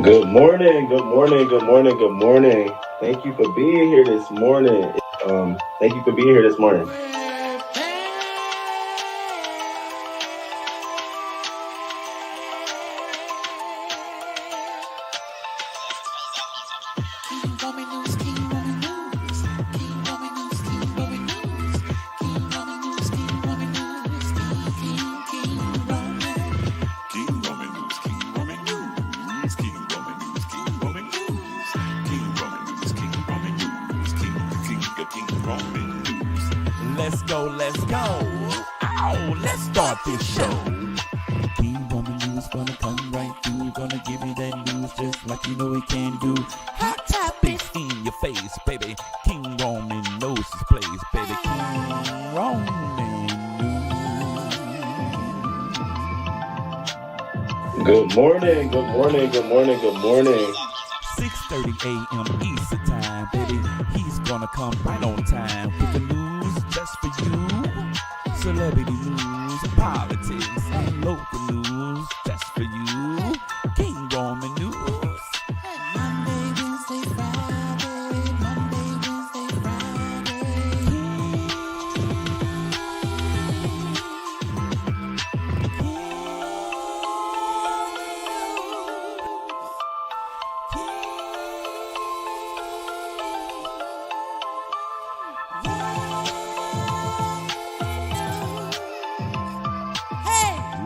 Good morning, good morning, good morning, good morning. Thank you for being here this morning. Thank you for being here this morning. Let's go, let's go. Ow, let's start this show. King Roman News gonna come right through. Gonna give you that news just like you know he can do. Hot topics in your face, baby. King Roman knows his place, baby. King Roman News. Good morning, good morning, good morning, good morning. 6:30 a.m. Eastern time, baby. He's gonna come right on time with the news just for you. Celebrity news, politics, and local news just for you. King Roman News. Monday, Wednesday, Friday. Monday, Wednesday,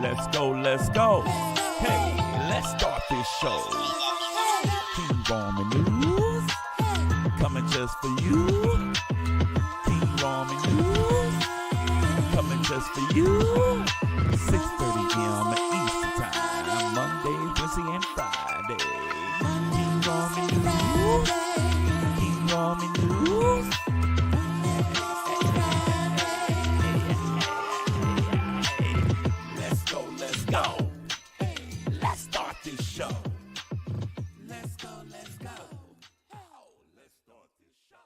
Let's go, let's go. Hey, let's start this show. King Roman News, coming just for you. King Roman News, coming just for you. 6:30 a.m. Eastern Time, Monday, Wednesday, and Friday. King Roman News, King Roman News. Let's go. Hey, let's start this show. Let's go, let's go. Oh, let's start this show.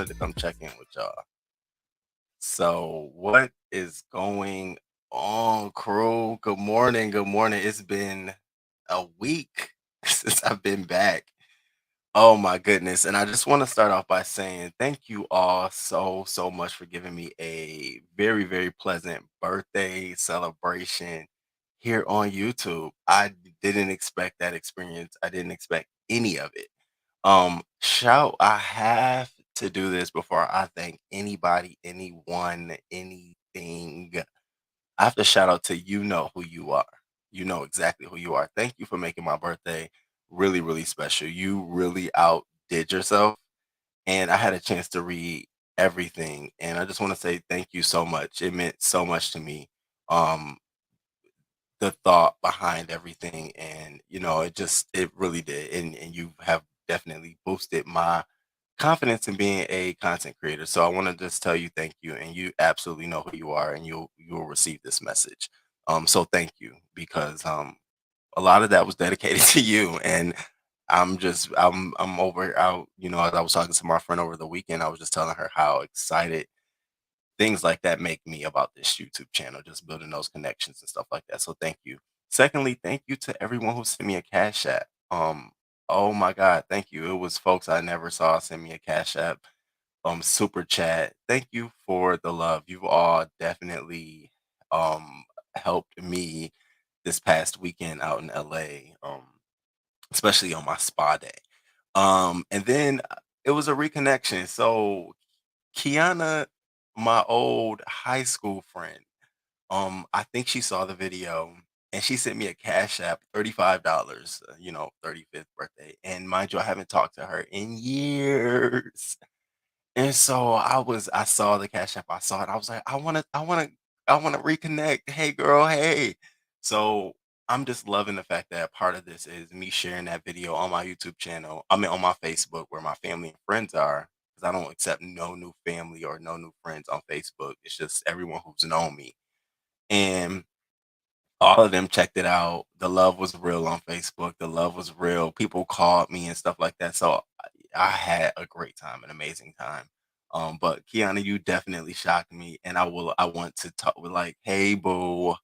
To come check in with y'all. So what is going on, crew? Good morning. Good morning. It's been a week since I've been back. Oh my goodness. And I just want to start off by saying thank you all so much for giving me a very, very pleasant birthday celebration here on YouTube. I didn't expect that experience. I didn't expect any of it. I have to do this before I thank anybody, anyone, anything. I have to shout out to you know who you are. You know exactly who you are. Thank you for making my birthday really, really special. You really outdid yourself, and I had a chance to read everything, and I just want to say thank you so much. It meant so much to me. Um, the thought behind everything, and it really did, and you have definitely boosted my confidence in being a content creator. So I want to just tell you thank you, and you absolutely know who you are, and you'll receive this message. So thank you, because a lot of that was dedicated to you, and I'm over out. As I was talking to my friend over the weekend, I was just telling her how excited things like that make me about this YouTube channel, just building those connections and stuff like that. So thank you. Secondly, thank you to everyone who sent me a cash app. Oh my God, thank you. It was folks I never saw send me a cash app, super chat. Thank you for the love. You've all definitely um helped me this past weekend out in LA, especially on my spa day. And then it was a reconnection. So Kiana, my old high school friend, I think she saw the video and she sent me a cash app, $35, 35th birthday. And mind you, I haven't talked to her in years. And so I saw the cash app, I saw it. I was like, I wanna reconnect. Hey girl, hey. So I'm just loving the fact that part of this is me sharing that video on my YouTube channel. I mean on my Facebook where my family and friends are. Because I don't accept no new family or no new friends on Facebook. It's just everyone who's known me. And all of them checked it out. The love was real on Facebook. The love was real. People called me and stuff like that. So I had a great time, an amazing time. But Kiana, you definitely shocked me, and I want to talk with like, hey boo,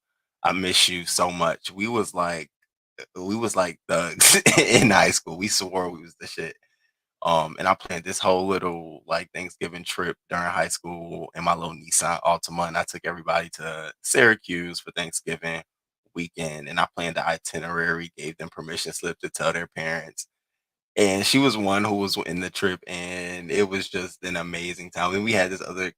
I miss you so much. We was like thugs in high school. We swore we was the shit. And I planned this whole little like Thanksgiving trip during high school in my little Nissan Altima, and I took everybody to Syracuse for Thanksgiving weekend, and I planned the itinerary, gave them permission slip to tell their parents. And she was one who was in the trip, and it was just an amazing time. And we had this other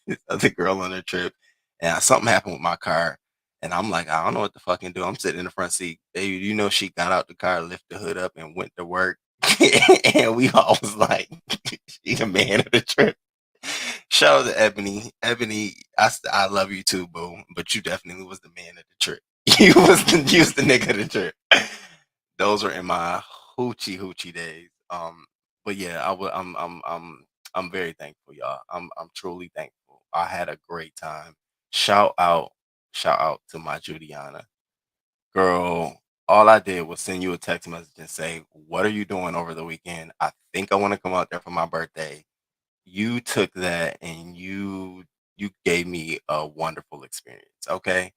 this other girl on the trip, and something happened with my car. And I'm like, I don't know what to fucking do. I'm sitting in the front seat. Baby, she got out the car, lifted the hood up, and went to work. And we all was like, she the man of the trip. Shout out to Ebony. Ebony, I love you too, boo. But you definitely was the man of the trip. You was the nigga of the trip. Those were in my hoochie days. But yeah, I'm very thankful, y'all. I'm truly thankful. I had a great time. Shout out, shout out to my Judianna. Girl, all I did was send you a text message and say, "What are you doing over the weekend? I think I want to come out there for my birthday." You took that and you gave me a wonderful experience. Okay.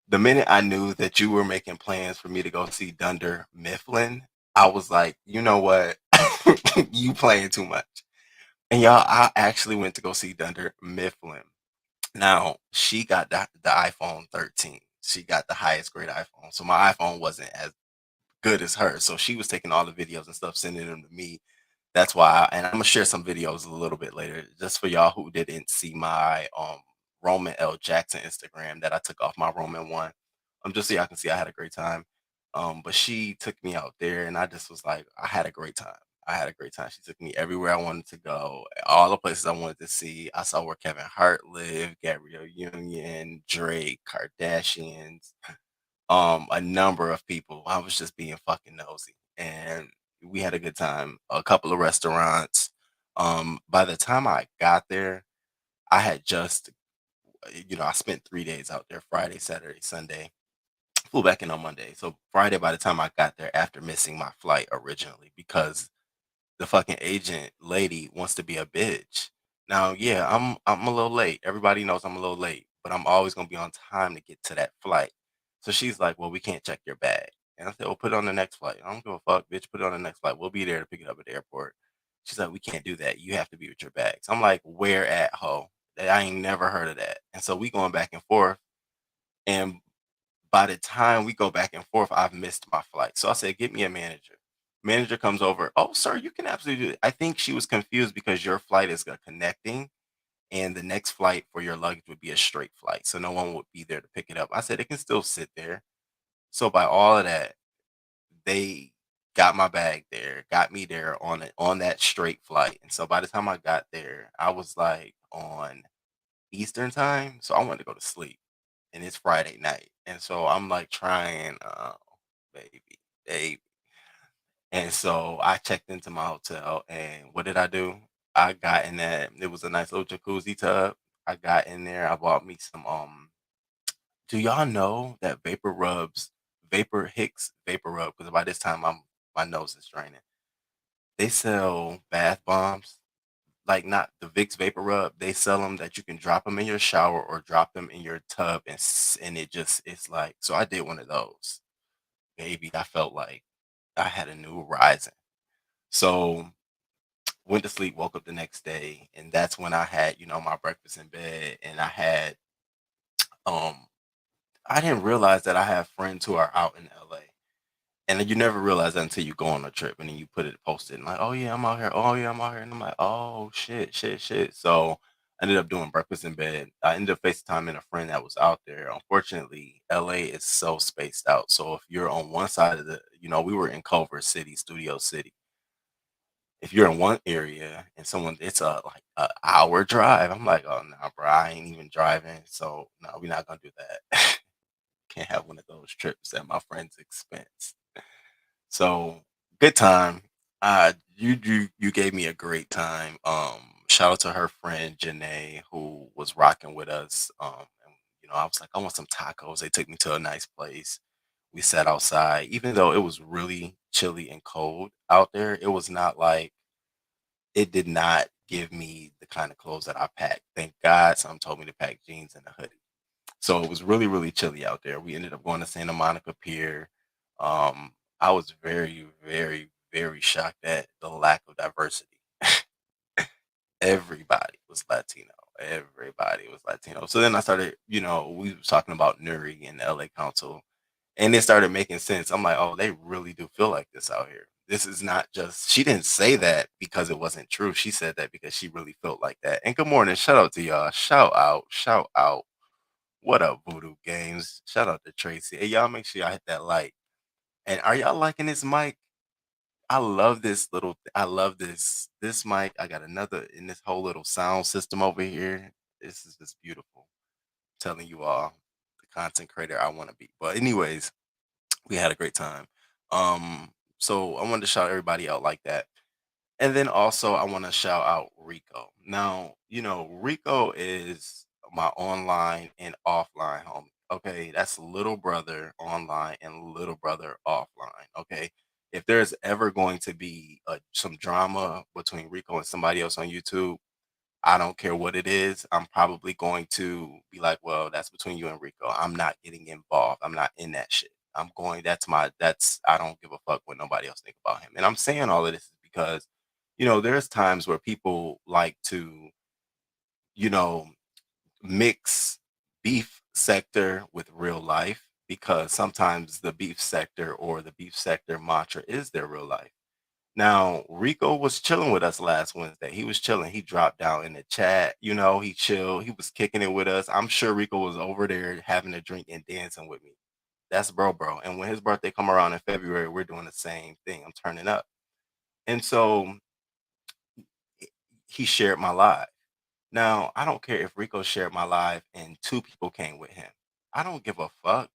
The minute I knew that you were making plans for me to go see Dunder Mifflin, I was like, you know what? You playing too much. And y'all, I actually went to go see Dunder Mifflin. Now, she got the iPhone 13. She got the highest grade iPhone. So my iPhone wasn't as good as hers. So she was taking all the videos and stuff, sending them to me. That's why, and I'm gonna share some videos a little bit later, just for y'all who didn't see my Roman L. Jackson Instagram that I took off my Roman one. Just so y'all can see I had a great time. But she took me out there, and I just was like, I had a great time. I had a great time. She took me everywhere I wanted to go, all the places I wanted to see. I saw where Kevin Hart lived, Gabrielle Union, Drake, Kardashians, a number of people. I was just being fucking nosy, and we had a good time. A couple of restaurants. By the time I got there, I had just I spent 3 days out there: Friday, Saturday, Sunday. Flew back in on Monday. So Friday, by the time I got there, after missing my flight originally, because the fucking agent lady wants to be a bitch. Now, yeah, I'm a little late. Everybody knows I'm a little late, but I'm always gonna be on time to get to that flight. So she's like, "Well, we can't check your bag." And I said, "Well, put it on the next flight." I don't give a fuck, bitch. Put it on the next flight. We'll be there to pick it up at the airport. She's like, "We can't do that. You have to be with your bags." I'm like, "Where at, ho? I ain't never heard of that." And so we going back and forth. And by the time we go back and forth, I've missed my flight. So I said, "Get me a manager." Manager comes over. "Oh, sir, you can absolutely do it." I think she was confused because your flight is a connecting, and the next flight for your luggage would be a straight flight. So no one would be there to pick it up. I said, "It can still sit there." So by all of that, they got my bag there, got me there on that straight flight. And so by the time I got there, I was like on Eastern time, so I wanted to go to sleep. And it's Friday night. And so I'm like trying, baby, baby. And so I checked into my hotel, and what did I do? I got in that. It was a nice little jacuzzi tub. I got in there. I bought me some. Do y'all know that Vapor Hicks Vapor Rub? Because by this time, my nose is draining. They sell bath bombs, like not the Vicks Vapor Rub. They sell them that you can drop them in your shower or drop them in your tub, and it's like. So I did one of those. Baby, I felt like I had a new rising. So went to sleep, woke up the next day, and that's when I had, my breakfast in bed, and um I didn't realize that I have friends who are out in LA. And then you never realize that until you go on a trip and then you post it and like, oh yeah, I'm out here. Oh yeah, I'm out here. And I'm like, oh shit, shit, shit. So I ended up doing breakfast in bed. I ended up FaceTiming a friend that was out there. Unfortunately, LA is so spaced out. So if you're on one side of we were in Culver City, Studio City. If you're in one area and it's a like a hour drive, I'm like, oh no, bro, I ain't even driving. So no, we're not gonna do that. Can't have one of those trips at my friend's expense. So good time. You gave me a great time. Shout out to her friend Janae who was rocking with us. And, I was like, I want some tacos. They took me to a nice place. We sat outside, even though it was really chilly and cold out there. It was not like it did not give me the kind of clothes that I packed. Thank God, someone told me to pack jeans and a hoodie. So it was really, really chilly out there. We ended up going to Santa Monica Pier. I was very, very, very shocked at the lack of diversity. Everybody was Latino. Everybody was Latino. So then I started, we was talking about Nuri and the LA Council, and it started making sense. I'm like, oh, they really do feel like this out here. This is not just, she didn't say that because it wasn't true. She said that because she really felt like that. And good morning. Shout out to y'all. Shout out. Shout out. What up, Voodoo Games? Shout out to Tracy. Hey, y'all make sure y'all hit that like. And are y'all liking this mic? I love I love this mic. I got another in this whole little sound system over here. This is just beautiful. Telling you all the content creator I want to be. But anyways, we had a great time. So I wanted to shout everybody out like that. And then also, I want to shout out Rico. Now, Rico is my online and offline homie. Okay, that's little brother online and little brother offline. Okay, if there's ever going to be some drama between Rico and somebody else on YouTube, I don't care what it is. I'm probably going to be like, well, that's between you and Rico. I'm not getting involved. I'm not in that shit. I don't give a fuck what nobody else think about him. And I'm saying all of this because, there's times where people like to, you know, mix beef sector with real life because sometimes the beef sector or the beef sector mantra is their real life. Now, Rico was chilling with us last Wednesday. He was chilling. He dropped down in the chat. He chilled. He was kicking it with us. I'm sure Rico was over there having a drink and dancing with me. That's bro. And when his birthday come around in February, we're doing the same thing. I'm turning up. And so he shared my live. Now, I don't care if Rico shared my live and two people came with him. I don't give a fuck.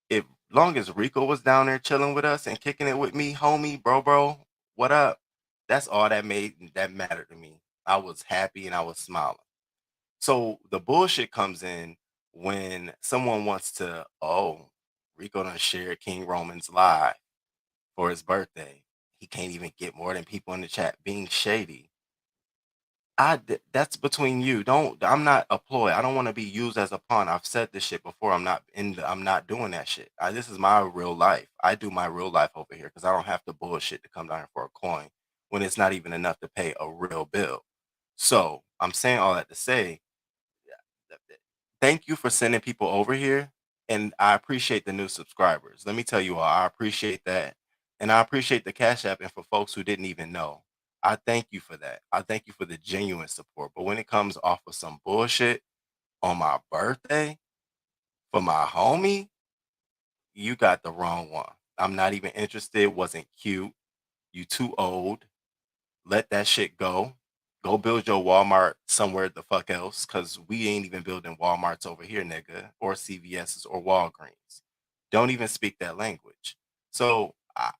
If long as Rico was down there chilling with us and kicking it with me, homie, bro, what up? That's all that mattered to me. I was happy and I was smiling. So the bullshit comes in when someone wants to, oh, Rico done shared King Roman's live for his birthday. He can't even get more than people in the chat being shady. That's between you. I'm not a ploy. I don't want to be used as a pawn. I've said this shit before. I'm not doing that shit. This is my real life. I do my real life over here because I don't have to bullshit to come down here for a coin when it's not even enough to pay a real bill. So I'm saying all that to say, thank you for sending people over here. And I appreciate the new subscribers. Let me tell you all, I appreciate that. And I appreciate the Cash App and for folks who didn't even know. I thank you for that. I thank you for the genuine support. But when it comes off of some bullshit on my birthday for my homie, you got the wrong one. I'm not even interested. Wasn't cute. You too old. Let that shit go. Go build your Walmart somewhere the fuck else, cause we ain't even building Walmarts over here, nigga, or CVS's or Walgreens. Don't even speak that language. So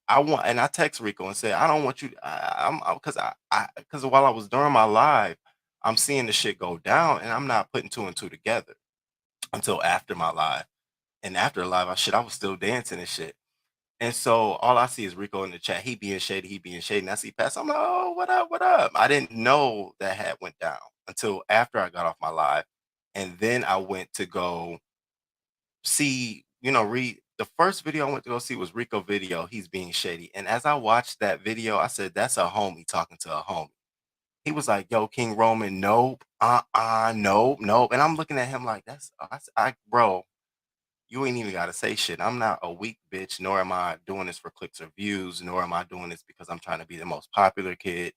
I want, and I text Rico and said, I don't want you. Cause cause while I was during my live, I'm seeing the shit go down, and I'm not putting two and two together until after my live. And after the live, I was still dancing and shit. And so all I see is Rico in the chat. He being shady. He being shady. And I see Pass. I'm like, oh, what up? What up? I didn't know that had went down until after I got off my live, and then I went to go see. Read the first video I went to go see was Rico video. He's being shady. And as I watched that video, I said, that's a homie talking to a homie. He was like, yo, King Roman, nope, nope, nope. And I'm looking at him like, bro, you ain't even gotta say shit. I'm not a weak bitch, nor am I doing this for clicks or views, nor am I doing this because I'm trying to be the most popular kid.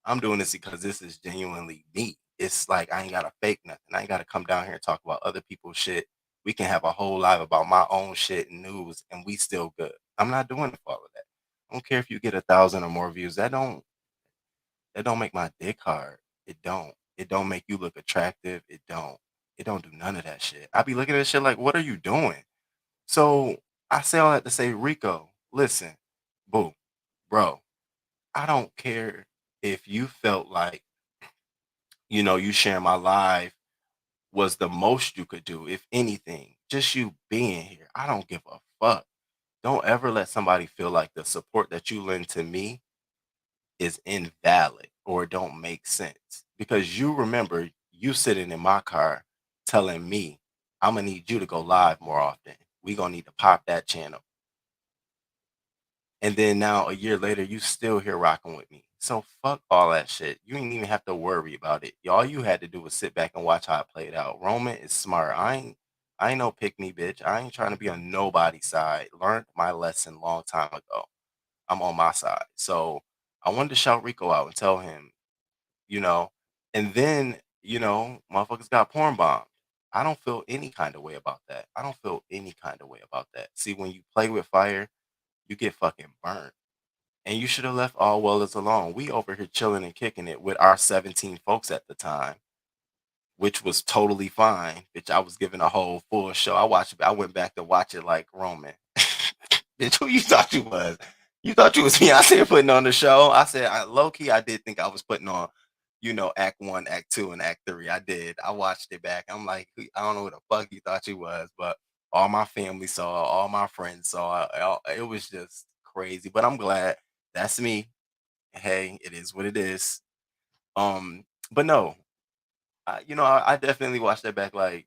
I'm doing this because this is genuinely me. It's like I ain't gotta fake nothing. I ain't gotta come down here and talk about other people's shit. We can have a whole live about my own shit and news, and we still good. I'm not doing it for all of that. I don't care if you get 1,000 or more views. That don't make my dick hard. It don't. It don't make you look attractive. It don't. It don't do none of that shit. I be looking at this shit like, what are you doing? So I say all that to say, Rico, listen, boo, bro, I don't care if you felt like, you sharing my live was the most you could do, if anything, just you being here. I don't give a fuck. Don't ever let somebody feel like the support that you lend to me is invalid or don't make sense. Because you remember you sitting in my car telling me, I'm gonna need you to go live more often. We gonna need to pop that channel. And then now a year later, you still here rocking with me. So fuck all that shit. You ain't even have to worry about it. All you had to do was sit back and watch how it played out. Roman is smart. I ain't no pick me bitch. I ain't trying to be on nobody's side. Learned my lesson long time ago. I'm on my side. So I wanted to shout Rico out and tell him, you know, and then, motherfuckers got porn bombed. I don't feel any kind of way about that. I don't feel any kind of way about that. See, when you play with fire, you get fucking burnt. And you should have left all well as alone. We over here chilling and kicking it with our 17 folks at the time, which was totally fine. Bitch, I was giving a whole full show. I went back to watch it like Roman. Bitch, who you thought you was? You thought you was me out there putting on the show? I said, low key, I did think I was putting on, act one, act two, and act three. I did. I watched it back. I'm like, I don't know who the fuck you thought you was, but all my family saw, all my friends saw. It was just crazy. But I'm glad that's me. Hey, it is what it is. But no, I definitely watched that back. Like,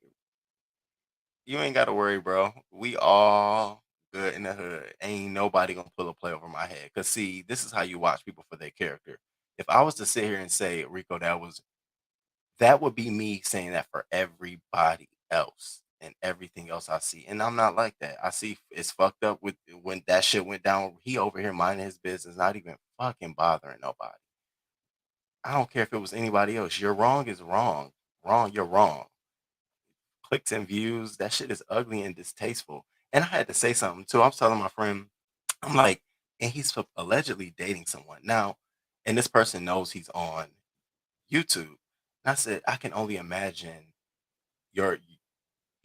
you ain't got to worry, bro. We all good in the hood. Ain't nobody gonna pull a play over my head. Cause see, this is how you watch people for their character. If I was to sit here and say, Rico, that would be me saying that for everybody else and everything else I see. And I'm not like that. I see it's fucked up with when that shit went down. He over here minding his business, not even fucking bothering nobody. I don't care if it was anybody else. You're wrong is wrong. Wrong, you're wrong. Clicks and views, that shit is ugly and distasteful. And I had to say something too. I was telling my friend, I'm like, and he's allegedly dating someone now, and this person knows he's on YouTube. And I said, I can only imagine your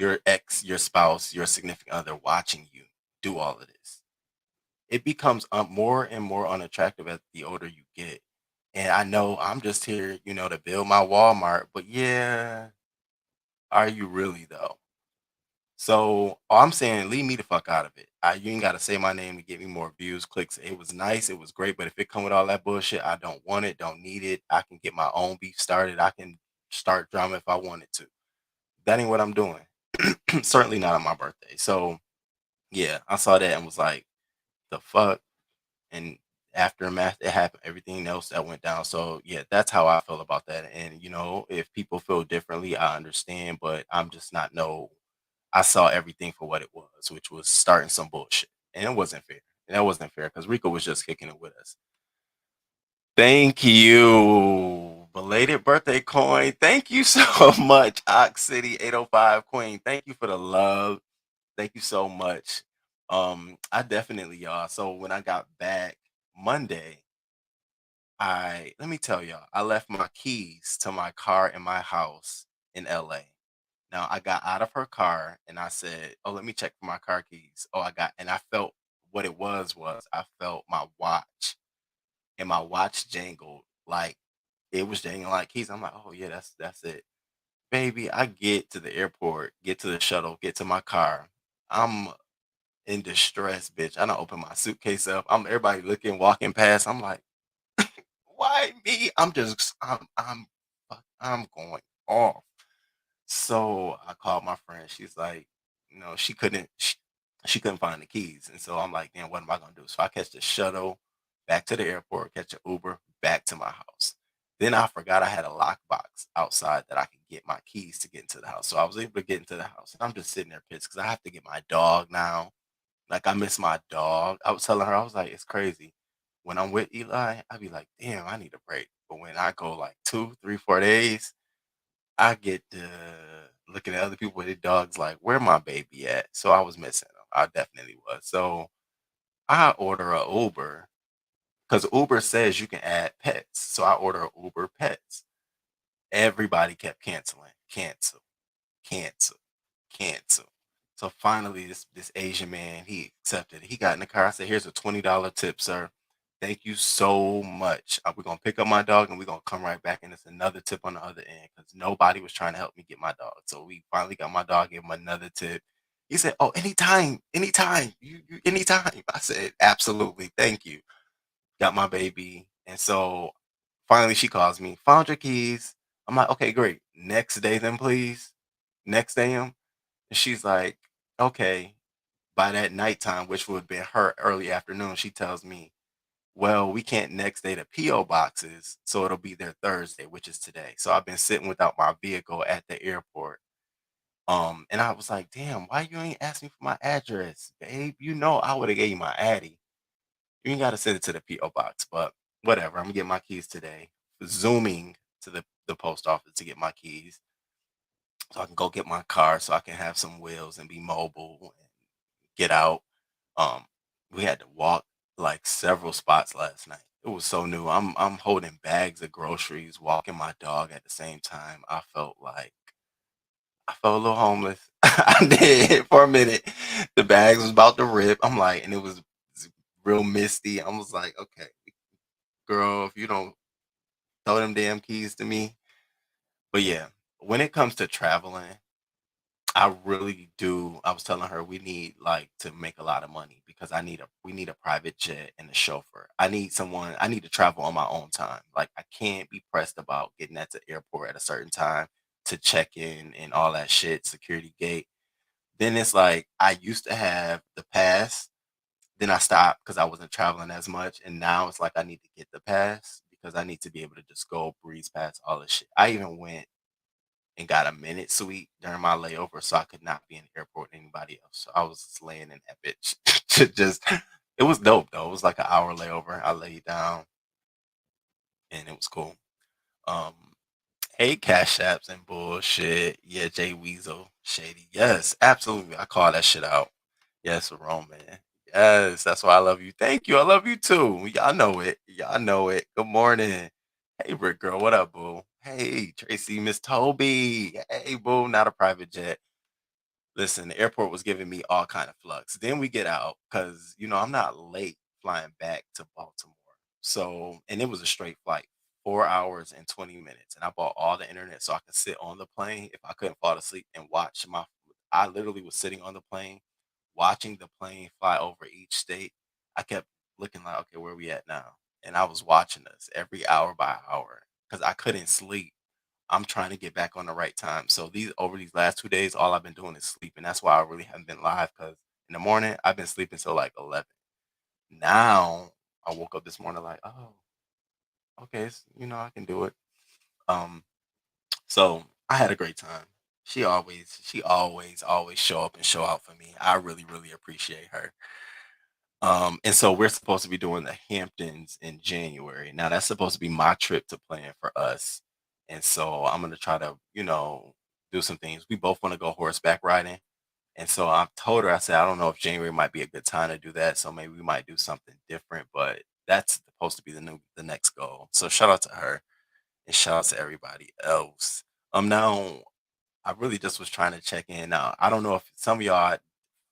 your ex, your spouse, your significant other watching you do all of this. It becomes more and more unattractive as the older you get. And I know I'm just here, to build my Walmart, but yeah, are you really though? So all I'm saying, leave me the fuck out of it. You ain't gotta say my name to get me more views, clicks. It was nice, it was great, but if it come with all that bullshit, I don't want it, don't need it. I can get my own beef started. I can start drama if I wanted to. That ain't what I'm doing. Certainly not on my birthday. So yeah, I saw that and was like, the fuck. And aftermath, it happened. Everything else that went down. So yeah, that's how I feel about that. And if people feel differently, I understand, but I'm just not no. I saw everything for what it was, which was starting some bullshit, and it wasn't fair. And that wasn't fair because Rico was just kicking it with us. Thank you, belated birthday coin. Thank you so much, Ox City 805 Queen. Thank you for the love. Thank you so much. I definitely, y'all. So when I got back Monday, I let me tell y'all, I left my keys to my car in my house in LA. Now I got out of her car and I said, "Oh, let me check for my car keys." Oh, and I felt what it was I felt my watch, and my watch jangled like it was jangling like keys. I'm like, "Oh yeah, that's it." Baby, I get to the airport, get to the shuttle, get to my car. I'm in distress, bitch. I don't open my suitcase up. I'm everybody looking, walking past. I'm like, why me? I'm going off. So I called my friend. She's like, she couldn't find the keys. And so I'm like, damn, what am I gonna do? So I catch the shuttle back to the airport, catch an Uber back to my house. Then I forgot I had a lockbox outside that I could get my keys to get into the house. So I was able to get into the house. I'm just sitting there pissed because I have to get my dog now. Like I miss my dog. I was telling her, I was like, it's crazy. When I'm with Eli, I'd be like, damn, I need a break. But when I go like 2, 3, 4 days, I get to looking at other people with their dogs like, where my baby at? So I was missing them. I definitely was. So I order a Uber because Uber says you can add pets. So I order a Uber pets. Everybody kept canceling, cancel, cancel. So finally, this Asian man, he accepted it. He got in the car. I said, "Here's a $20 tip, sir. Thank you so much. We're gonna pick up my dog and we're gonna come right back." And it's another tip on the other end because nobody was trying to help me get my dog. So we finally got my dog. Gave him another tip. He said, "Oh, anytime, anytime, you anytime." I said, "Absolutely, thank you." Got my baby, and so finally she calls me. Found your keys. I'm like, "Okay, great. Next day, then please. Next day, and she's like, okay, by that nighttime, which would have been her early afternoon, she tells me, well, we can't next day the P.O. boxes, so it'll be there Thursday, which is today. So I've been sitting without my vehicle at the airport. And I was like, damn, why you ain't ask me for my address, babe? You know I would have gave you my Addy. You ain't gotta send it to the P.O. box, but whatever. I'm gonna get my keys today. Zooming to the post office to get my keys so I can go get my car so I can have some wheels and be mobile and get out. Um, we had to walk like several spots last night. It was so new. I'm holding bags of groceries, walking my dog at the same time. I felt a little homeless. I did for a minute. The bags was about to rip. I'm like, and it was real misty. I was like, okay, girl, if you don't throw them damn keys to me. But yeah, when it comes to traveling, I really do. I was telling her we need like to make a lot of money because we need a private jet and a chauffeur. I need to travel on my own time. Like I can't be pressed about getting at the airport at a certain time to check in and all that shit, security gate. Then it's like I used to have the pass, then I stopped because I wasn't traveling as much. And now it's like I need to get the pass because I need to be able to just go breeze past all this shit. I even went and got a minute suite during my layover so I could not be in the airport with anybody else. So I was just laying in that bitch. Just it was dope though. It was like an hour layover. I laid down and it was cool. Um Hey Cash Apps and bullshit. Yeah, Jay Weasel. Shady. Yes, absolutely. I call that shit out. Yes, Roman. Yes, that's why I love you. Thank you. I love you too. Y'all know it. Y'all know it. Good morning. Hey, Rick girl. What up, boo? Hey, Tracy, Miss Toby. Hey, boo. Not a private jet. Listen, the airport was giving me all kind of flux. Then we get out because I'm not late flying back to Baltimore. So, and it was a straight flight, 4 hours and 20 minutes, and I bought all the internet so I could sit on the plane if I couldn't fall asleep and watch my. I literally was sitting on the plane, watching the plane fly over each state. I kept looking like, okay, where we at now? And I was watching us every hour by hour because I couldn't sleep. I'm trying to get back on the right time. So these last 2 days, all I've been doing is sleeping. That's why I really haven't been live because in the morning I've been sleeping till like 11. Now I woke up this morning like, oh, okay, I can do it. Um, so I had a great time. She always show up and show out for me. I really, really appreciate her. And so we're supposed to be doing the Hamptons in January. Now that's supposed to be my trip to plan for us. And so I'm gonna try to, do some things. We both want to go horseback riding. And so I told her, I said, I don't know if January might be a good time to do that. So maybe we might do something different, but that's supposed to be the next goal. So shout out to her and shout out to everybody else. Now I really just was trying to check in. Now I don't know if some of y'all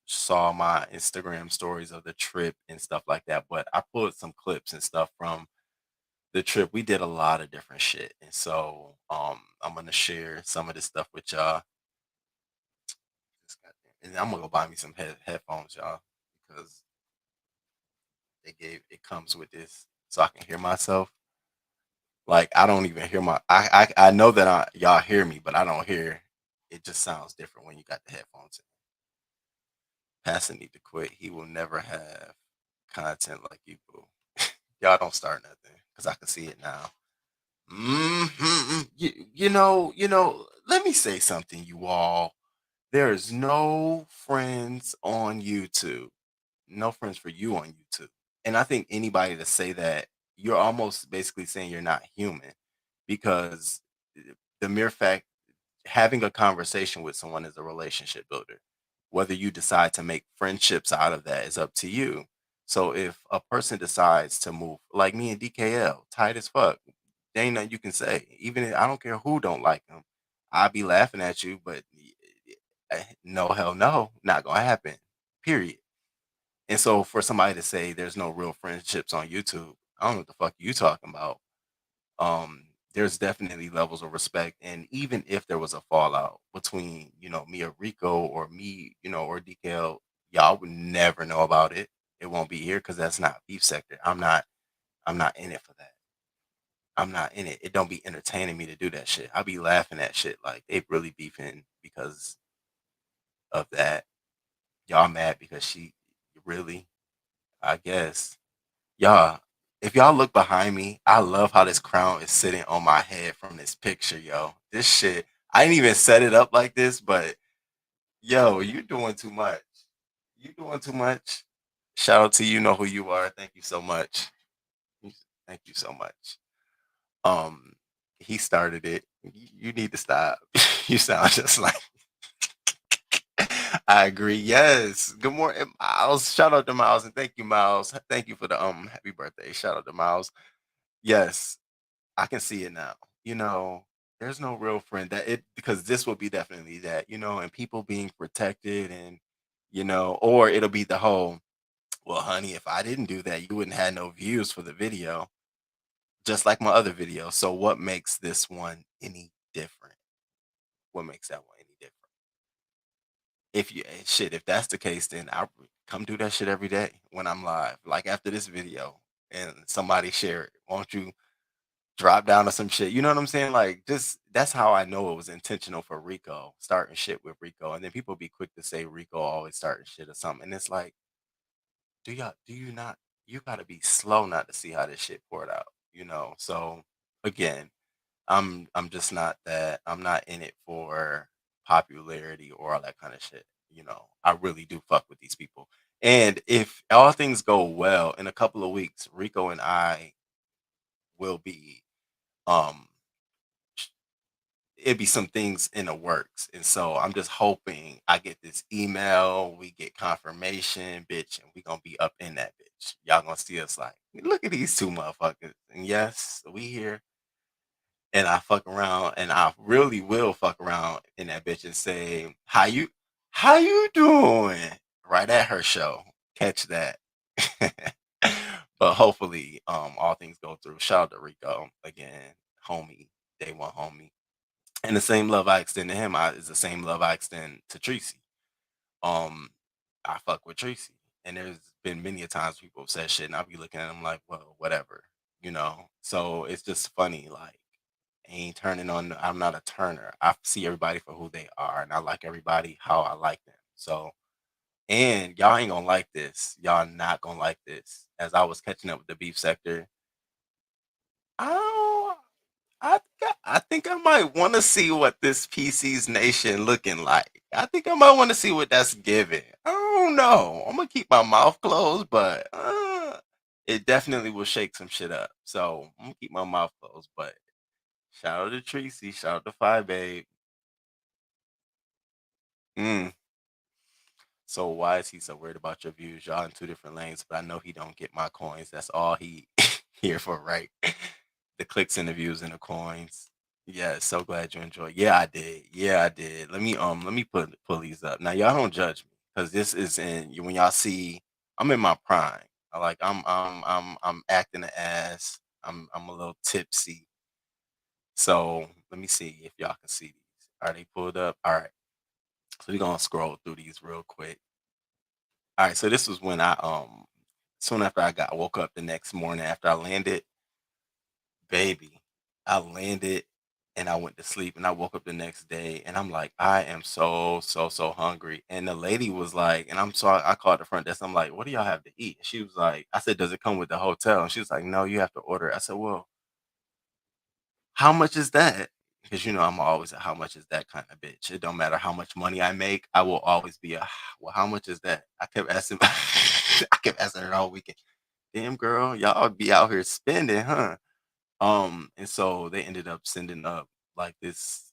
saw my Instagram stories of the trip and stuff like that, but I pulled some clips and stuff from the trip. We did a lot of different shit. And so I'm gonna share some of this stuff with y'all. And I'm gonna go buy me some headphones, y'all, because it comes with this so I can hear myself. Like I don't even hear I know that y'all hear me, but I don't hear. It just sounds different when you got the headphones in. Pastor need to quit. He will never have content like you, boo. Y'all don't start nothing because I can see it now. You know. Let me say something, you all. There is no friends on YouTube. No friends for you on YouTube. And I think anybody to say that, you're almost basically saying you're not human, because the mere fact having a conversation with someone is a relationship builder. Whether you decide to make friendships out of that is up to you. So if a person decides to move, like me and DKL, tight as fuck, there ain't nothing you can say. Even if, I don't care who don't like them, I'll be laughing at you, but no, hell no, not gonna happen. Period. And so for somebody to say there's no real friendships on YouTube, I don't know what the fuck you talking about. There's definitely levels of respect, and even if there was a fallout between me or Rico or me, or DKL, y'all would never know about it. It won't be here because that's not beef sector. I'm not in it for that. I'm not in it. It don't be entertaining me to do that shit. I'll be laughing at shit like they really beefing because of that. Y'all mad because she really, I guess. Y'all, if y'all look behind me, I love how this crown is sitting on my head from this picture, yo. This shit, I didn't even set it up like this, but yo, you doing too much. You doing too much. Shout out to you, know who you are. Thank you so much. Thank you so much. Um, he started it. You need to stop. You sound just like I agree. Yes. Good morning, Miles. Shout out to Miles and thank you, Miles. Thank you for the happy birthday. Shout out to Miles. Yes, I can see it now. There's no real friend that it because this will be definitely that, and people being protected and or it'll be the whole, well, honey, if I didn't do that, you wouldn't have no views for the video, just like my other video. So what makes this one any different? What makes that one any different? If that's the case, then I come do that shit every day when I'm live. Like after this video and somebody share it, won't you drop down to some shit? You know what I'm saying? Like just that's how I know it was intentional for Rico starting shit with Rico, and then people be quick to say Rico always starting shit or something, and it's like, do you not? You got to be slow not to see how this shit poured out. So again, I'm just not that. I'm not in it for popularity or all that kind of shit. I really do fuck with these people. And if all things go well, in a couple of weeks, Rico and I will be um it'd be some things in the works. And so I'm just hoping I get this email, we get confirmation, bitch, and we gonna be up in that bitch. Y'all gonna see us like, look at these two motherfuckers. And yes, we here. And I fuck around and I really will fuck around in that bitch and say, how you doing? Right at her show. Catch that. But hopefully, all things go through. Shout out to Rico again, homie, day one homie. And the same love I extend to him is the same love I extend to Tracy. Um, I fuck with Tracy. And there's been many a times people have said shit and I'll be looking at them like, well, whatever, So it's just funny, like ain't turning on. I'm not a turner. I see everybody for who they are, and I like everybody how I like them. So, and y'all ain't gonna like this. Y'all not gonna like this. As I was catching up with the beef sector, I I think I might want to see what this PC's nation looking like. I think I might want to see what that's giving. I don't know. I'm gonna keep my mouth closed, but it definitely will shake some shit up. So I'm gonna keep my mouth closed. But shout out to Tracy. Shout out to Five Babe. Mm. So why is he so worried about your views? Y'all in two different lanes, but I know he don't get my coins. That's all he here for, right? The clicks and the views and the coins. Yeah, so glad you enjoyed. Yeah, I did. Yeah, I did. Let me pull these up. Now y'all don't judge me because this is when y'all see I'm in my prime. I'm acting an ass. I'm a little tipsy. So let me see if y'all can see these. Are they pulled up? All right. So we're gonna scroll through these real quick. All right, so this was when soon after I woke up the next morning after I landed, baby. I landed and I went to sleep and I woke up the next day and I'm like, I am so hungry. And the lady was like, and I called the front desk. I'm like, what do y'all have to eat? And she was like, I said, does it come with the hotel? And she was like, no, you have to order it. I said, well, how much is that? Because I'm always a how much is that kind of bitch. It don't matter how much money I make, I will always be a well, how much is that? I kept asking I kept asking her all weekend. Damn girl, y'all be out here spending, huh? And so they ended up sending up like this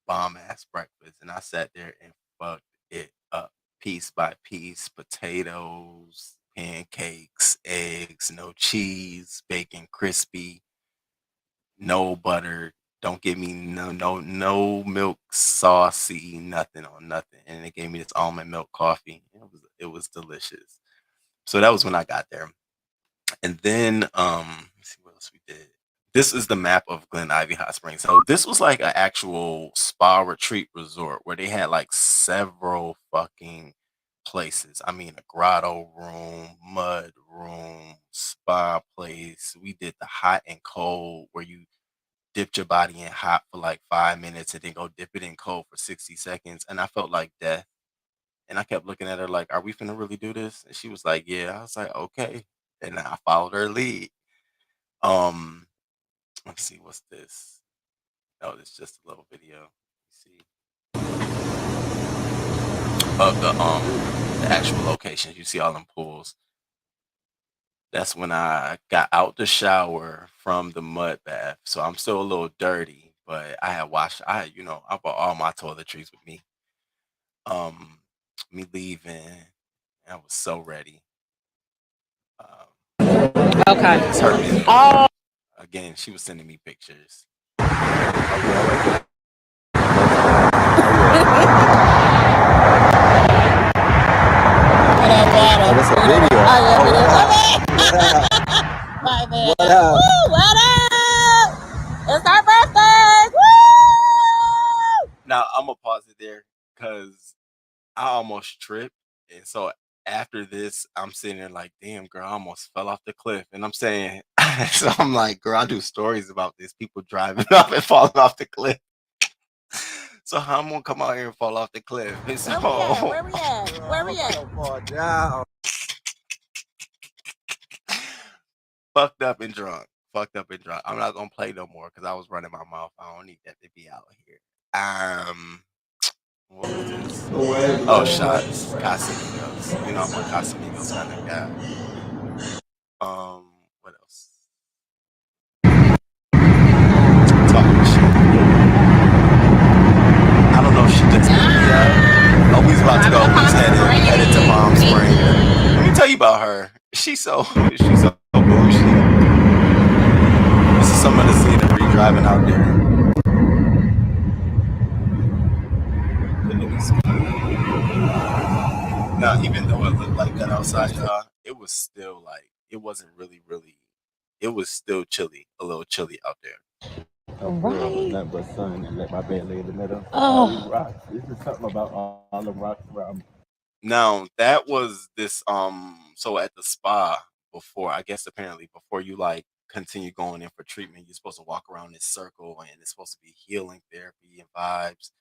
bomb ass breakfast, and I sat there and fucked it up piece by piece. Potatoes, pancakes, eggs, no cheese, bacon crispy, no butter. Don't give me no milk, saucy, nothing on nothing. And they gave me this almond milk coffee. It was delicious. So that was when I got there. And then let's see what else we did. This is the map of Glen Ivy Hot Springs. So this was like an actual spa retreat resort where they had like several fucking places. I mean, a grotto room, mud room, spa place. We did the hot and cold where you dipped your body in hot for like 5 minutes and then go dip it in cold for 60 seconds. And I felt like death. And I kept looking at her like, are we finna really do this? And she was like, yeah. I was like, okay. And I followed her lead. Um, let's see, what's this? Oh, it's just a little video. Let's see. Of the actual locations. You see all them pools. That's when I got out the shower from the mud bath. So I'm still a little dirty, but I had washed I brought all my toiletries with me. Um, me leaving, I was so ready. Okay. It's her minute. Oh. Again, she was sending me pictures. That's a video. Oh, yeah, my bad. What up? Woo, what up? It's our birthday. Woo! Now I'm gonna pause it there because I almost tripped, and so after this, I'm sitting there like, "Damn, girl, I almost fell off the cliff." And I'm saying, so I'm like, "Girl, I do stories about this, people driving off and falling off the cliff." So how I'm gonna come out here and fall off the cliff? And so, Where we at? Where we at? Fall down. fucked up and drunk. Fucked up and drunk. I'm not gonna play no more because I was running my mouth. I don't need that to be out here. What was this? Oh, shots. Casamigos. I'm a Casamigos kind of guy. What else? Talking shit. I don't know if she just picked me up. Oh, we's about to go. We's headed to Palm Springs. Let me tell you about her. She's so bougie. This is some of the scenery driving out there. Now, even though it looked like that outside, y'all, it was still like it wasn't really. It was still chilly, a little chilly out there. Right. Nothing but sun and let my bed lay in the middle. Oh. All these rocks. This is something about all the rocks around me. Now that was this so at the spa before, I guess apparently before you like continue going in for treatment, you're supposed to walk around this circle and it's supposed to be healing therapy and vibes.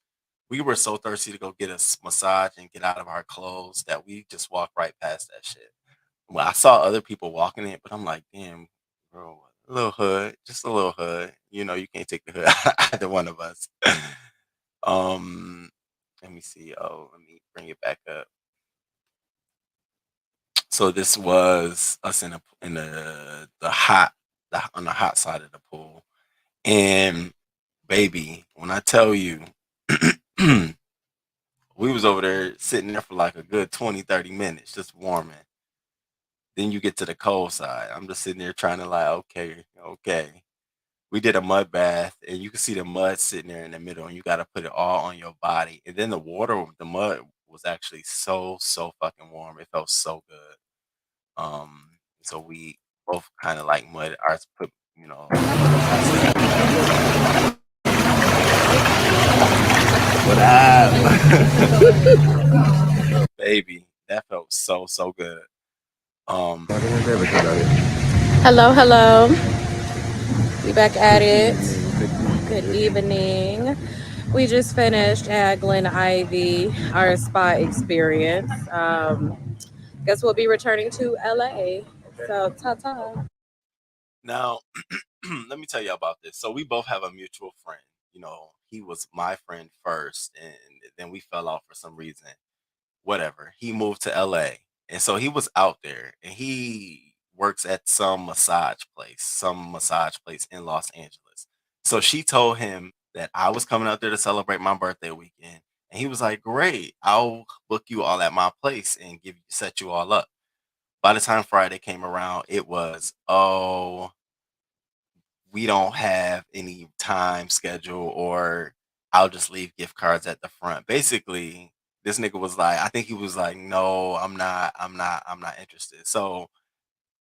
We were so thirsty to go get a massage and get out of our clothes that we just walked right past that shit. Well, I saw other people walking it, but I'm like, damn, bro, a little hood, just a little hood. You can't take the hood out of either one of us. um, let me see. Oh, let me bring it back up. So this was us in on the hot side of the pool, and baby, when I tell you, we was over there sitting there for like a good 20, 30 minutes, just warming. Then you get to the cold side. I'm just sitting there trying to like, okay. We did a mud bath, and you can see the mud sitting there in the middle, and you got to put it all on your body. And then the mud was actually so fucking warm. It felt so good. So we both kind of like mud. Ours put put us to sleep. What up, baby? That felt so good. Hello. We back at it. Good evening. We just finished at Glen Ivy, our spa experience. Guess we'll be returning to LA. So ta. Now, let me tell you about this. So we both have a mutual friend. He was my friend first, and then we fell off for some reason. Whatever. He moved to LA. And so he was out there, and he works at some massage place in Los Angeles. So she told him that I was coming out there to celebrate my birthday weekend. And he was like, "Great, I'll book you all at my place and set you all up." By the time Friday came around, it was, "Oh, we don't have any time schedule, or I'll just leave gift cards at the front." Basically, this nigga was like, I think he was like, "No, I'm not interested." So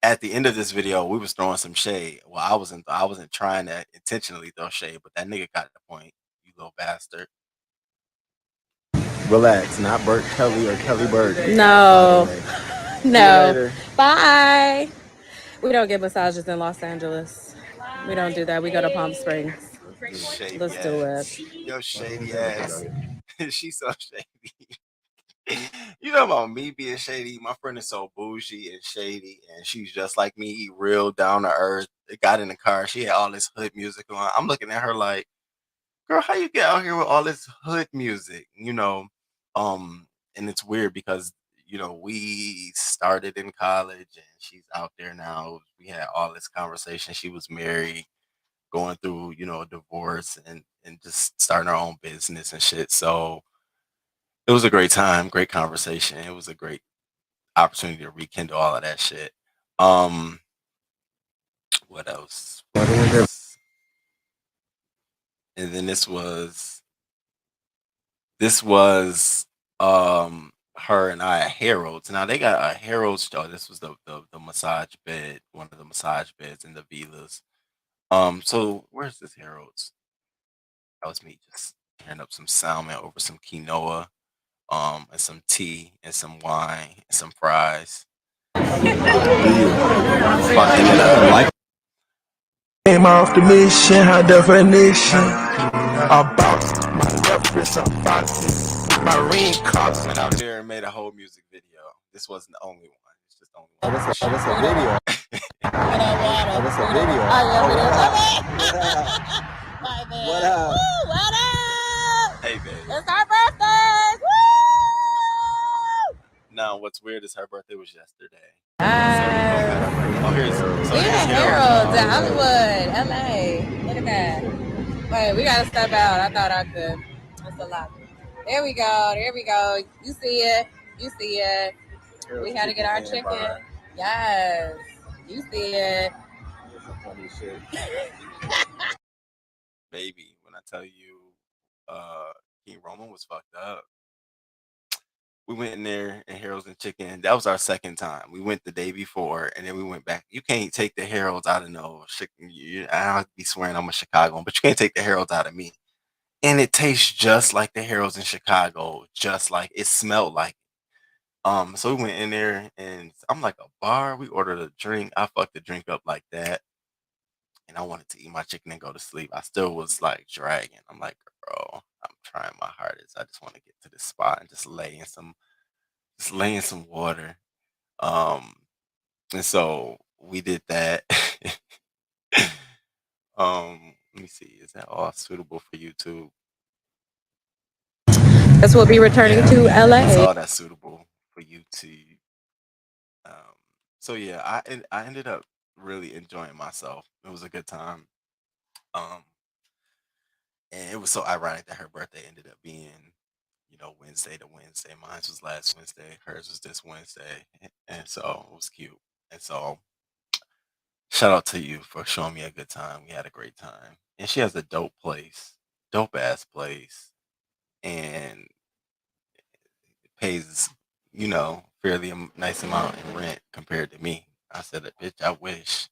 at the end of this video, we was throwing some shade. Well, I wasn't trying to intentionally throw shade, but that nigga got the point, you little bastard. Relax, not Burt Kelly or Kelly Burke. No. See you No. later. Bye. We don't get massages in Los Angeles. We don't do that. We go to Palm Springs. Shady Let's do it. ass. Yo, shady ass. She's so shady. You know about me being shady? My friend is so bougie and shady, and she's just like me, real down to earth. They got in the car. She had all this hood music on. I'm looking at her like, "Girl, how you get out here with all this hood music?" And it's weird because we started in college, and she's out there now. We had all this conversation. She was married, going through a divorce, and just starting her own business and shit. So it was a great time, great conversation. It was a great opportunity to rekindle all of that shit. Um, what else? And then this was her and I at Harold's. Now they got a Harold's. Oh, this was the massage bed, one of the massage beds in the villas. So where's this Harold's? That was me just tearing up some salmon over some quinoa, and some tea and some wine and some fries. About to end it up. Came off the mission, high definition. About my left wrist, I'm boxing. My ring cops. Went out there and made a whole music video. This wasn't the only one. It's just the only one. That's a video. That's a video. My man. What up? Woo, what up? Hey, babe. It's our birthday. Woo! Now, what's weird is her birthday was yesterday. Here's Here's Harold's in Hollywood, LA. Look at that. Wait, we gotta step out. I thought I could. That's a lot. There we go. You see it. We had to get our chicken. Yes. You see it. Baby, when I tell you, King Roman was fucked up. We went in there and Harold's and Chicken. That was our second time. We went the day before, and then we went back. You can't take the Harold's out of no chicken. I don't be swearing I'm a Chicagoan, but you can't take the Harold's out of me. And it tastes just like the Harold's in Chicago, just like it smelled like. So we went in there, and I'm like, a bar. We ordered a drink. I fucked the drink up like that, and I wanted to eat my chicken and go to sleep. I still was like dragging. I'm like, "Girl, I'm trying my hardest. I just want to get to this spot and just lay in some water." Um, and so we did that. Let me see. Is that all suitable for YouTube? Guess we'll be returning to LA. That's all that's suitable for YouTube. Um, so yeah, I ended up really enjoying myself. It was a good time. Um, and it was so ironic that her birthday ended up being Wednesday to Wednesday. Mine was last Wednesday. Hers was this Wednesday. And so it was cute. And so shout out to you for showing me a good time. We had a great time. And she has a dope ass place, and pays, fairly nice amount in rent compared to me. I said, bitch, I wish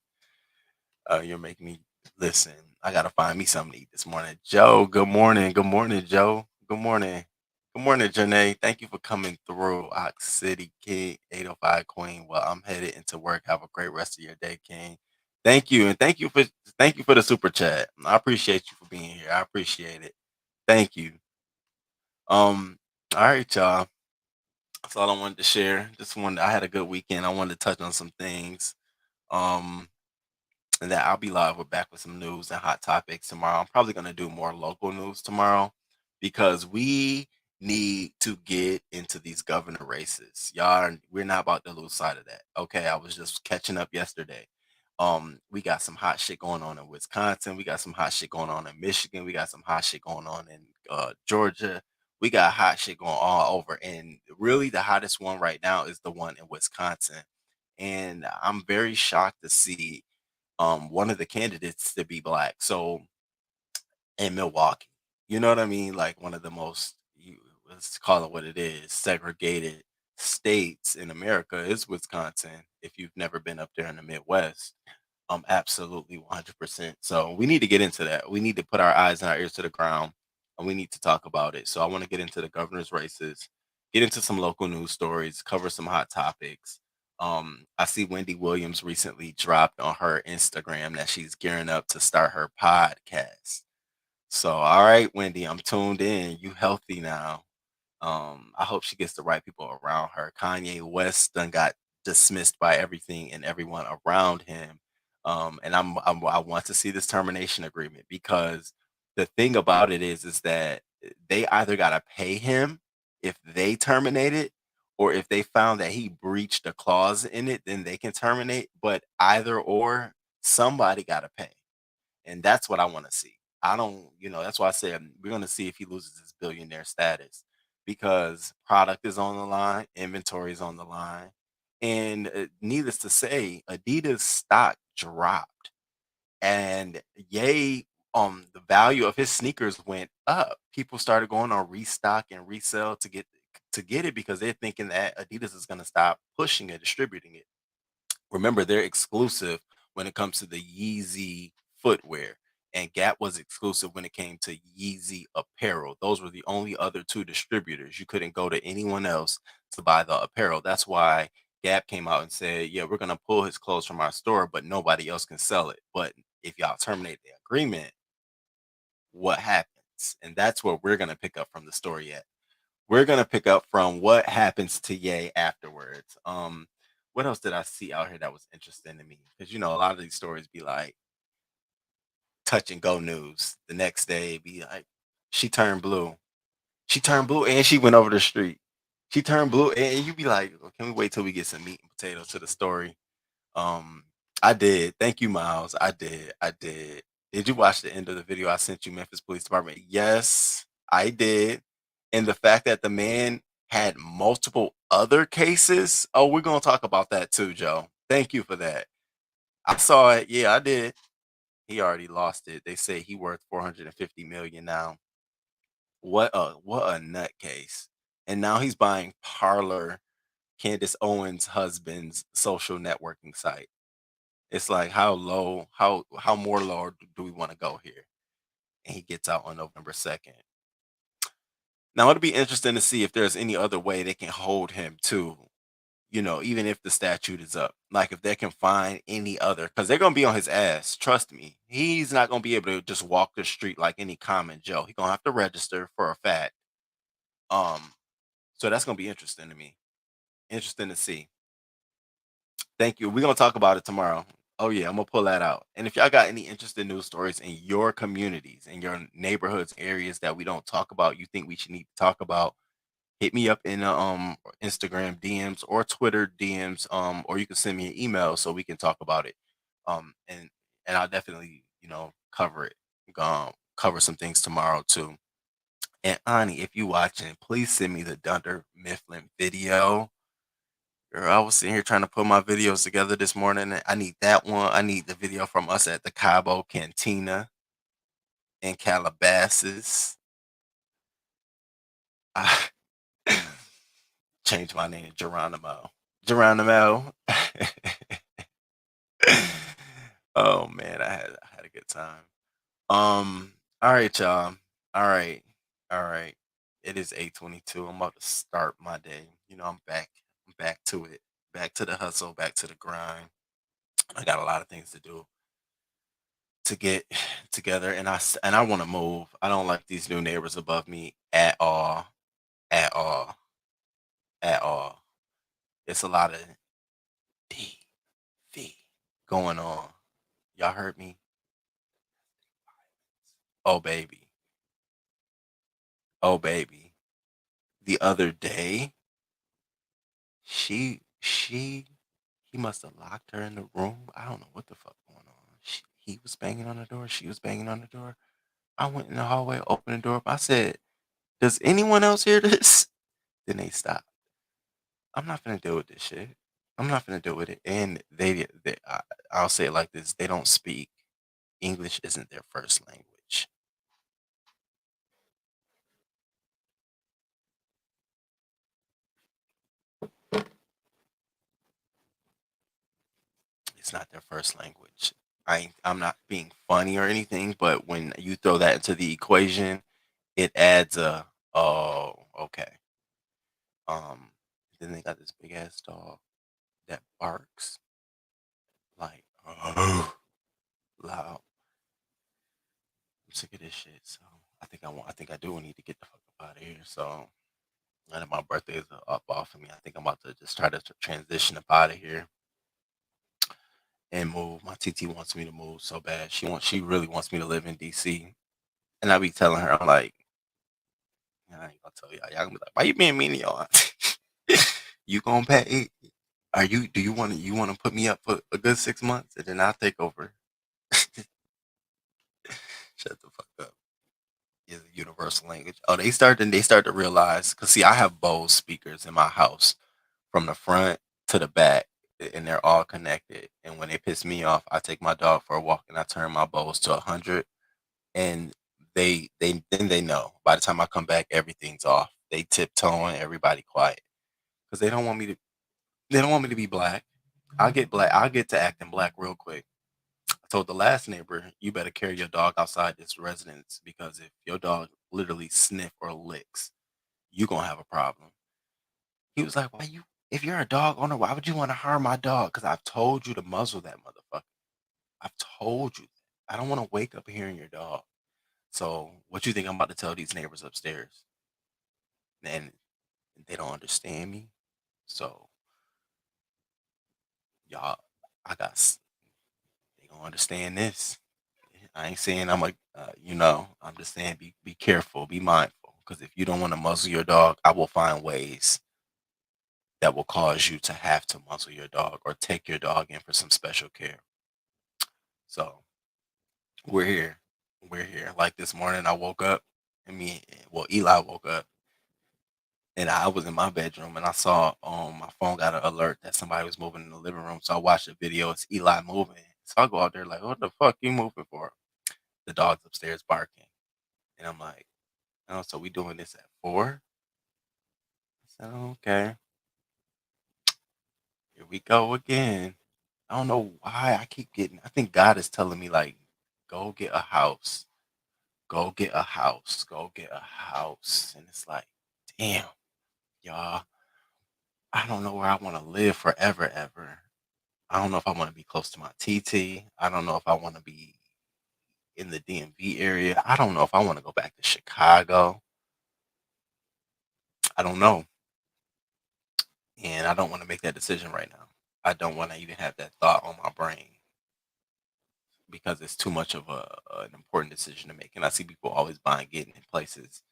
you're making me listen. I gotta find me something to eat this morning. Joe, good morning. Good morning, Joe. Good morning. Good morning, Janae. Thank you for coming through. Ox City King, 805 Queen. Well, I'm headed into work. Have a great rest of your day, King. Thank you, and thank you for the super chat. I appreciate you for being here. I appreciate it. Thank you. All right, y'all. That's all I wanted to share. I had a good weekend. I wanted to touch on some things. Um, and that I'll be live. We're back with some news and hot topics tomorrow. I'm probably going to do more local news tomorrow because we need to get into these governor races. Y'all, we're not about to lose sight of that. Okay, I was just catching up yesterday. We got some hot shit going on in Wisconsin. We got some hot shit going on in Michigan. We got some hot shit going on in Georgia. We got hot shit going all over. And really, the hottest one right now is the one in Wisconsin. And I'm very shocked to see one of the candidates to be black. So in Milwaukee, you know what I mean? Like one of the most, let's call it what it is, segregated states in America is Wisconsin. If you've never been up there in the Midwest, absolutely 100%. So we need to get into that. We need to put our eyes and our ears to the ground, and we need to talk about it. So I want to get into the governor's races, get into some local news stories, cover some hot topics. I see Wendy Williams recently dropped on her Instagram that she's gearing up to start her podcast. So, all right, Wendy, I'm tuned in. You healthy now. I hope she gets the right people around her. Kanye West done got dismissed by everything and everyone around him. And I want to see this termination agreement because the thing about it is that they either gotta pay him if they terminate it, or if they found that he breached a clause in it, then they can terminate. But either or, somebody gotta pay. And that's what I want to see. I don't, that's why I said we're going to see if he loses his billionaire status because product is on the line, inventory is on the line. And needless to say, Adidas stock dropped. And yay, the value of his sneakers went up. People started going on restock and resell to get it because they're thinking that Adidas is going to stop pushing it, distributing it. Remember, they're exclusive when it comes to the Yeezy footwear, and Gap was exclusive when it came to Yeezy apparel. Those were the only other two distributors. You couldn't go to anyone else to buy the apparel. That's why Gap came out and said, yeah, we're going to pull his clothes from our store, but nobody else can sell it. But if y'all terminate the agreement, what happens? And that's where we're going to pick up from the story at. We're going to pick up from what happens to Ye afterwards. What else did I see out here that was interesting to me? Because a lot of these stories be like touch and go news. The next day be like, she turned blue. She turned blue and she went over the street. She turned blue and you be like, oh, can we wait till we get some meat and potatoes to the story? Um, I did. Thank you, Miles. I did. I did. Did you watch the end of the video I sent you, Memphis Police Department? Yes, I did. And the fact that the man had multiple other cases. Oh, we're gonna talk about that too, Joe. Thank you for that. I saw it. Yeah, I did. He already lost it. They say he worth 450 million now. What a nutcase. And now he's buying Parlor, Candace Owens' husband's social networking site. It's like how low, how more low do we want to go here? And he gets out on November 2nd. Now it'll be interesting to see if there's any other way they can hold him too. Even if the statute is up, like if they can find any other, because they're gonna be on his ass. Trust me, he's not gonna be able to just walk the street like any common Joe. He's gonna have to register for a fact. So that's gonna be interesting to me. Interesting to see. Thank you. We're gonna talk about it tomorrow. Oh yeah, I'm gonna pull that out. And if y'all got any interesting news stories in your communities, in your neighborhoods, areas that we don't talk about, you think we should need to talk about, hit me up in the Instagram DMs or Twitter DMs, or you can send me an email so we can talk about it. And I'll definitely, cover it. Cover some things tomorrow too. And Ani, if you watching, please send me the Dunder Mifflin video. Girl, I was sitting here trying to put my videos together this morning. And I need that one. I need the video from us at the Cabo Cantina in Calabasas. I changed my name to Geronimo. Geronimo. Oh man, I had a good time. All right, y'all. All right, all right. It is 8:22. I'm about to start my day. You know, I'm back. I'm back to it. Back to the hustle. Back to the grind. I got a lot of things to do to get together, and I want to move. I don't like these new neighbors above me at all, at all, at all. It's a lot of DV going on. Y'all heard me? Oh baby, oh baby. The other day, she he must have locked her in the room. I don't know what the fuck going on. He was banging on the door. She was banging on the door. I went in the hallway, opened the door up. I said, "Does anyone else hear this?" Then they stopped. I'm not gonna deal with this shit. I'm not gonna deal with it. And I'll say it like this: they don't speak English. Isn't their first language. It's not their first language. I'm not being funny or anything, but when you throw that into the equation, it adds a oh okay. Um, then they got this big ass dog that barks like loud. I'm sick of this shit. So I think I do need to get the fuck up out of here. So now that my birthday is up off of me, I think I'm about to just try to transition up out of here and move. My TT wants me to move so bad. She really wants me to live in DC. And I be telling her, I'm like, I ain't gonna tell y'all. Y'all gonna be like, why you being mean to y'all? You gonna pay? Do you wanna put me up for a good 6 months and then I'll take over? Shut the fuck up. Is a universal language. Oh, they start to realize because see, I have Bose speakers in my house from the front to the back, and they're all connected. And when they piss me off, I take my dog for a walk and I turn my Bose to 100, and they know. By the time I come back, everything's off. They tiptoeing, everybody quiet because they don't want me to. They don't want me to be black. I'll get black. I'll get to acting black real quick. I told the last neighbor, you better carry your dog outside this residence because if your dog literally sniff or licks, you gonna have a problem. He was like, why you? If you're a dog owner, why would you want to harm my dog? Because I've told you to muzzle that motherfucker. I've told you. I don't want to wake up hearing your dog. So what you think I'm about to tell these neighbors upstairs? And they don't understand me. So y'all, I got. They gonna understand this. I ain't saying I'm a, I'm just saying be careful, be mindful, because if you don't want to muzzle your dog, I will find ways that will cause you to have to muzzle your dog or take your dog in for some special care. So we're here, we're here. Like this morning, I woke up, Eli woke up, and I was in my bedroom, and I saw my phone got an alert that somebody was moving in the living room. So I watched the video. It's Eli moving. So I go out there like, what the fuck you moving for? The dog's upstairs barking, and I'm like, oh, so we doing this at 4? I said, okay, here we go again. I don't know why I keep getting. I think God is telling me like, go get a house, go get a house, go get a house, and it's like, damn, y'all. I don't know where I want to live forever, ever. I don't know if I want to be close to my TT. I don't know if I want to be in the DMV area. I don't know if I want to go back to Chicago. I don't know. And I don't want to make that decision right now. I don't want to even have that thought on my brain because it's too much of an important decision to make. And I see people always buying, getting in places,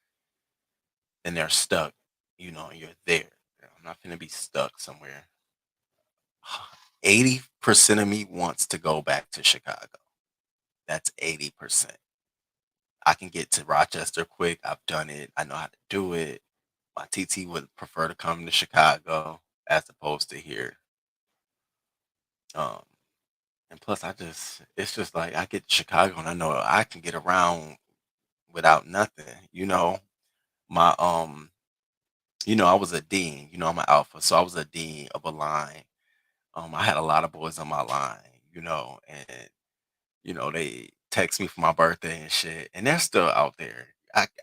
and they're stuck. And you're there. I'm not going to be stuck somewhere. 80% of me wants to go back to Chicago. That's 80%. I can get to Rochester quick. I've done it. I know how to do it. My TT would prefer to come to Chicago as opposed to here. Um, and plus, it's just like I get to Chicago and I know I can get around without nothing. My I was a dean. I'm an alpha, so I was a dean of a line. I had a lot of boys on my line. And they text me for my birthday and shit, and they're still out there.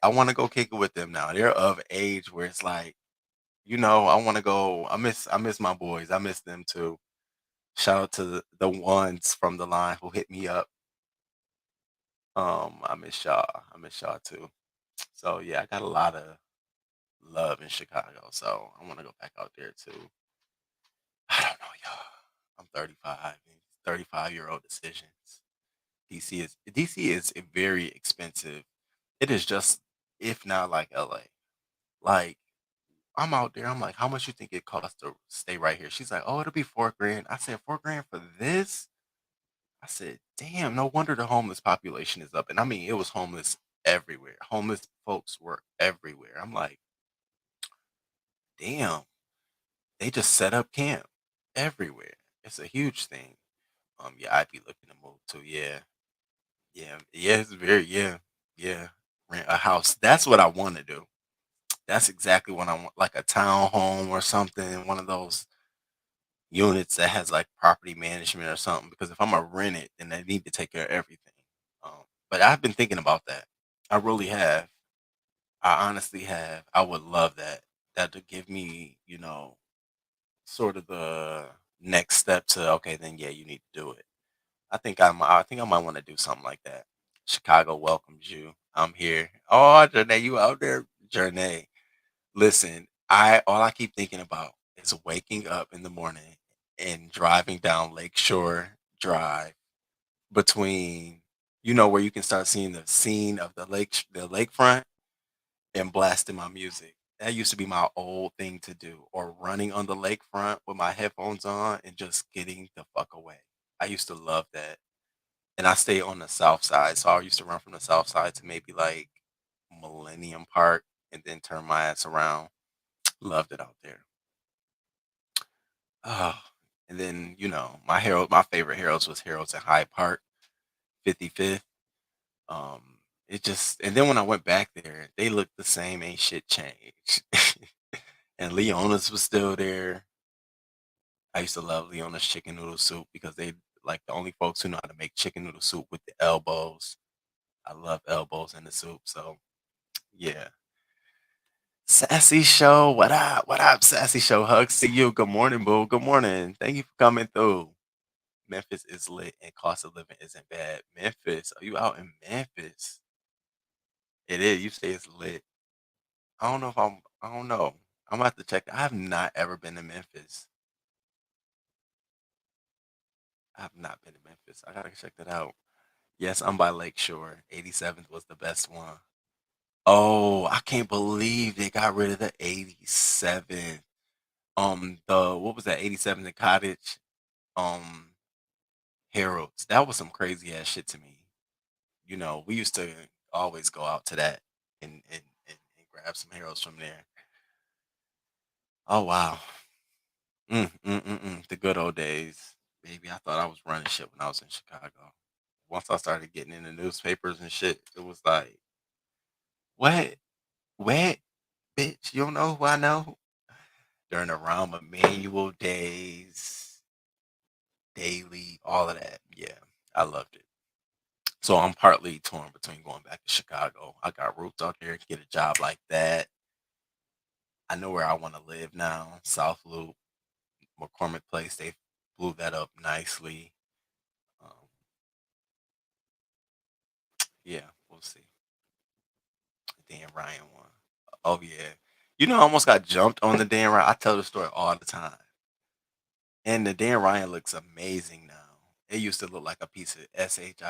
I want to go kick it with them now. They're of age where it's like, I want to go. I miss my boys. I miss them too. Shout out to the ones from the line who hit me up. I miss y'all. I miss y'all too. So yeah, I got a lot of love in Chicago. So I want to go back out there too. I don't know, y'all. I'm 35. 35-year-old decisions. DC is very expensive. It is just, if not like LA. Like, I'm out there. I'm like, how much you think it costs to stay right here? She's like, oh, it'll be $4,000. I said, $4,000 for this? I said, damn, no wonder the homeless population is up. And I mean, it was homeless everywhere. Homeless folks were everywhere. I'm like, damn, they just set up camp everywhere. It's a huge thing. Yeah, I'd be looking to move too. Yeah. Yeah. Yeah, it's very, yeah. Yeah. Rent a house. That's what I want to do. That's exactly what I want, like a townhome or something, one of those units that has like property management or something. Because if I'm gonna rent it, then they need to take care of everything. But I've been thinking about that. I really have. I honestly have. I would love that. That to give me, sort of the next step to, okay, then yeah, you need to do it. I think I might want to do something like that. Chicago welcomes you. I'm here. Oh, Janae, you out there, Janae? Listen, I keep thinking about is waking up in the morning and driving down Lakeshore Drive between, where you can start seeing the scene of the lakefront, and blasting my music. That used to be my old thing to do, or running on the lakefront with my headphones on and just getting the fuck away. I used to love that. And I stay on the south side, so I used to run from the south side to maybe like Millennium Park and then turn my ass around. Loved it out there. Oh, and then my favorite heroes was Heroes in Hyde Park, 55th. It just, and then when I went back there, they looked the same. Ain't shit changed. And Leona's was still there. I used to love Leona's chicken noodle soup because they like the only folks who know how to make chicken noodle soup with the elbows. I love elbows in the soup. So yeah. Sassy Show, what up? What up, Sassy Show? Hugs to you. Good morning, boo. Good morning. Thank you for coming through. Memphis is lit and cost of living isn't bad. Memphis, are you out in Memphis? It is. You say it's lit. I don't know. I'm gonna have to check. I have not ever been to Memphis. I have not been to Memphis. I gotta check that out. Yes, I'm by Lakeshore. 87th was the best one. Oh, I can't believe they got rid of the 87th. The what was that? 87th Cottage. Um, Harold's. That was some crazy ass shit to me. We used to always go out to that and grab some Harold's from there. Oh wow. The good old days. Baby, I thought I was running shit when I was in Chicago. Once I started getting in the newspapers and shit, it was like, what? What? Bitch, you don't know who I know? During the Rahm Emanuel days, daily, all of that. Yeah, I loved it. So I'm partly torn between going back to Chicago. I got roots out there, get a job like that. I know where I want to live now. South Loop, McCormick Place, they blew that up nicely. Um, yeah, we'll see. Dan Ryan one. Oh yeah. I almost got jumped on the Dan Ryan. I tell the story all the time. And the Dan Ryan looks amazing now. It used to look like a piece of shit.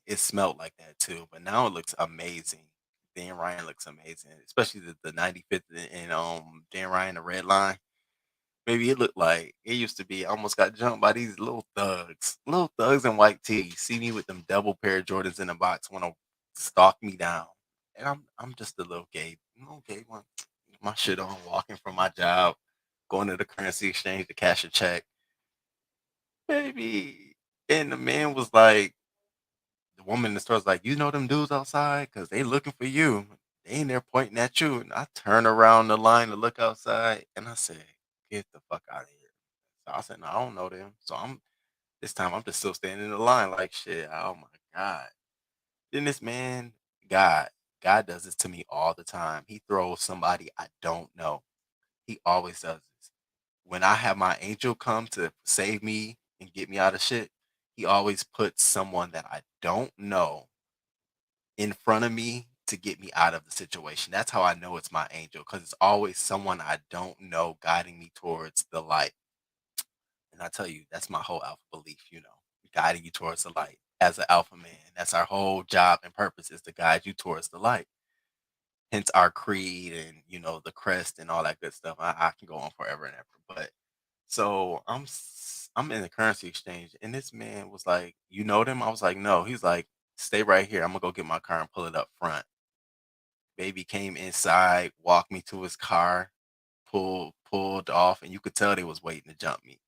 It smelled like that too, but now it looks amazing. Dan Ryan looks amazing, especially the 95th and Dan Ryan the Red Line. Maybe it looked like it used to be. I almost got jumped by these little thugs in white tees. See me with them double pair of Jordans in the box. Want to stalk me down. And I'm just a little gay, okay, well, my shit on, walking from my job, going to the currency exchange to cash a check, baby. And the man was like, the woman in the store was like, you know them dudes outside? Because they looking for you. They in there pointing at you. And I turn around the line to look outside and I said, get the fuck out of here. So I said, no, I don't know them. So this time I'm just still standing in the line like shit. Oh my God. Then this man, God, God does this to me all the time. He throws somebody I don't know. He always does this. When I have my angel come to save me and get me out of shit, he always puts someone that I don't know in front of me to get me out of the situation. That's how I know it's my angel, because it's always someone I don't know guiding me towards the light. And I tell you, that's my whole alpha belief, guiding you towards the light. As an alpha man, that's our whole job and purpose, is to guide you towards the light. Hence our creed and the crest and all that good stuff. I can go on forever and ever. But so I'm in the currency exchange, and this man was like, "You know them?" I was like, "No." He's like, "Stay right here. I'm gonna go get my car and pull it up front." Baby came inside, walked me to his car, pulled off, and you could tell they was waiting to jump me,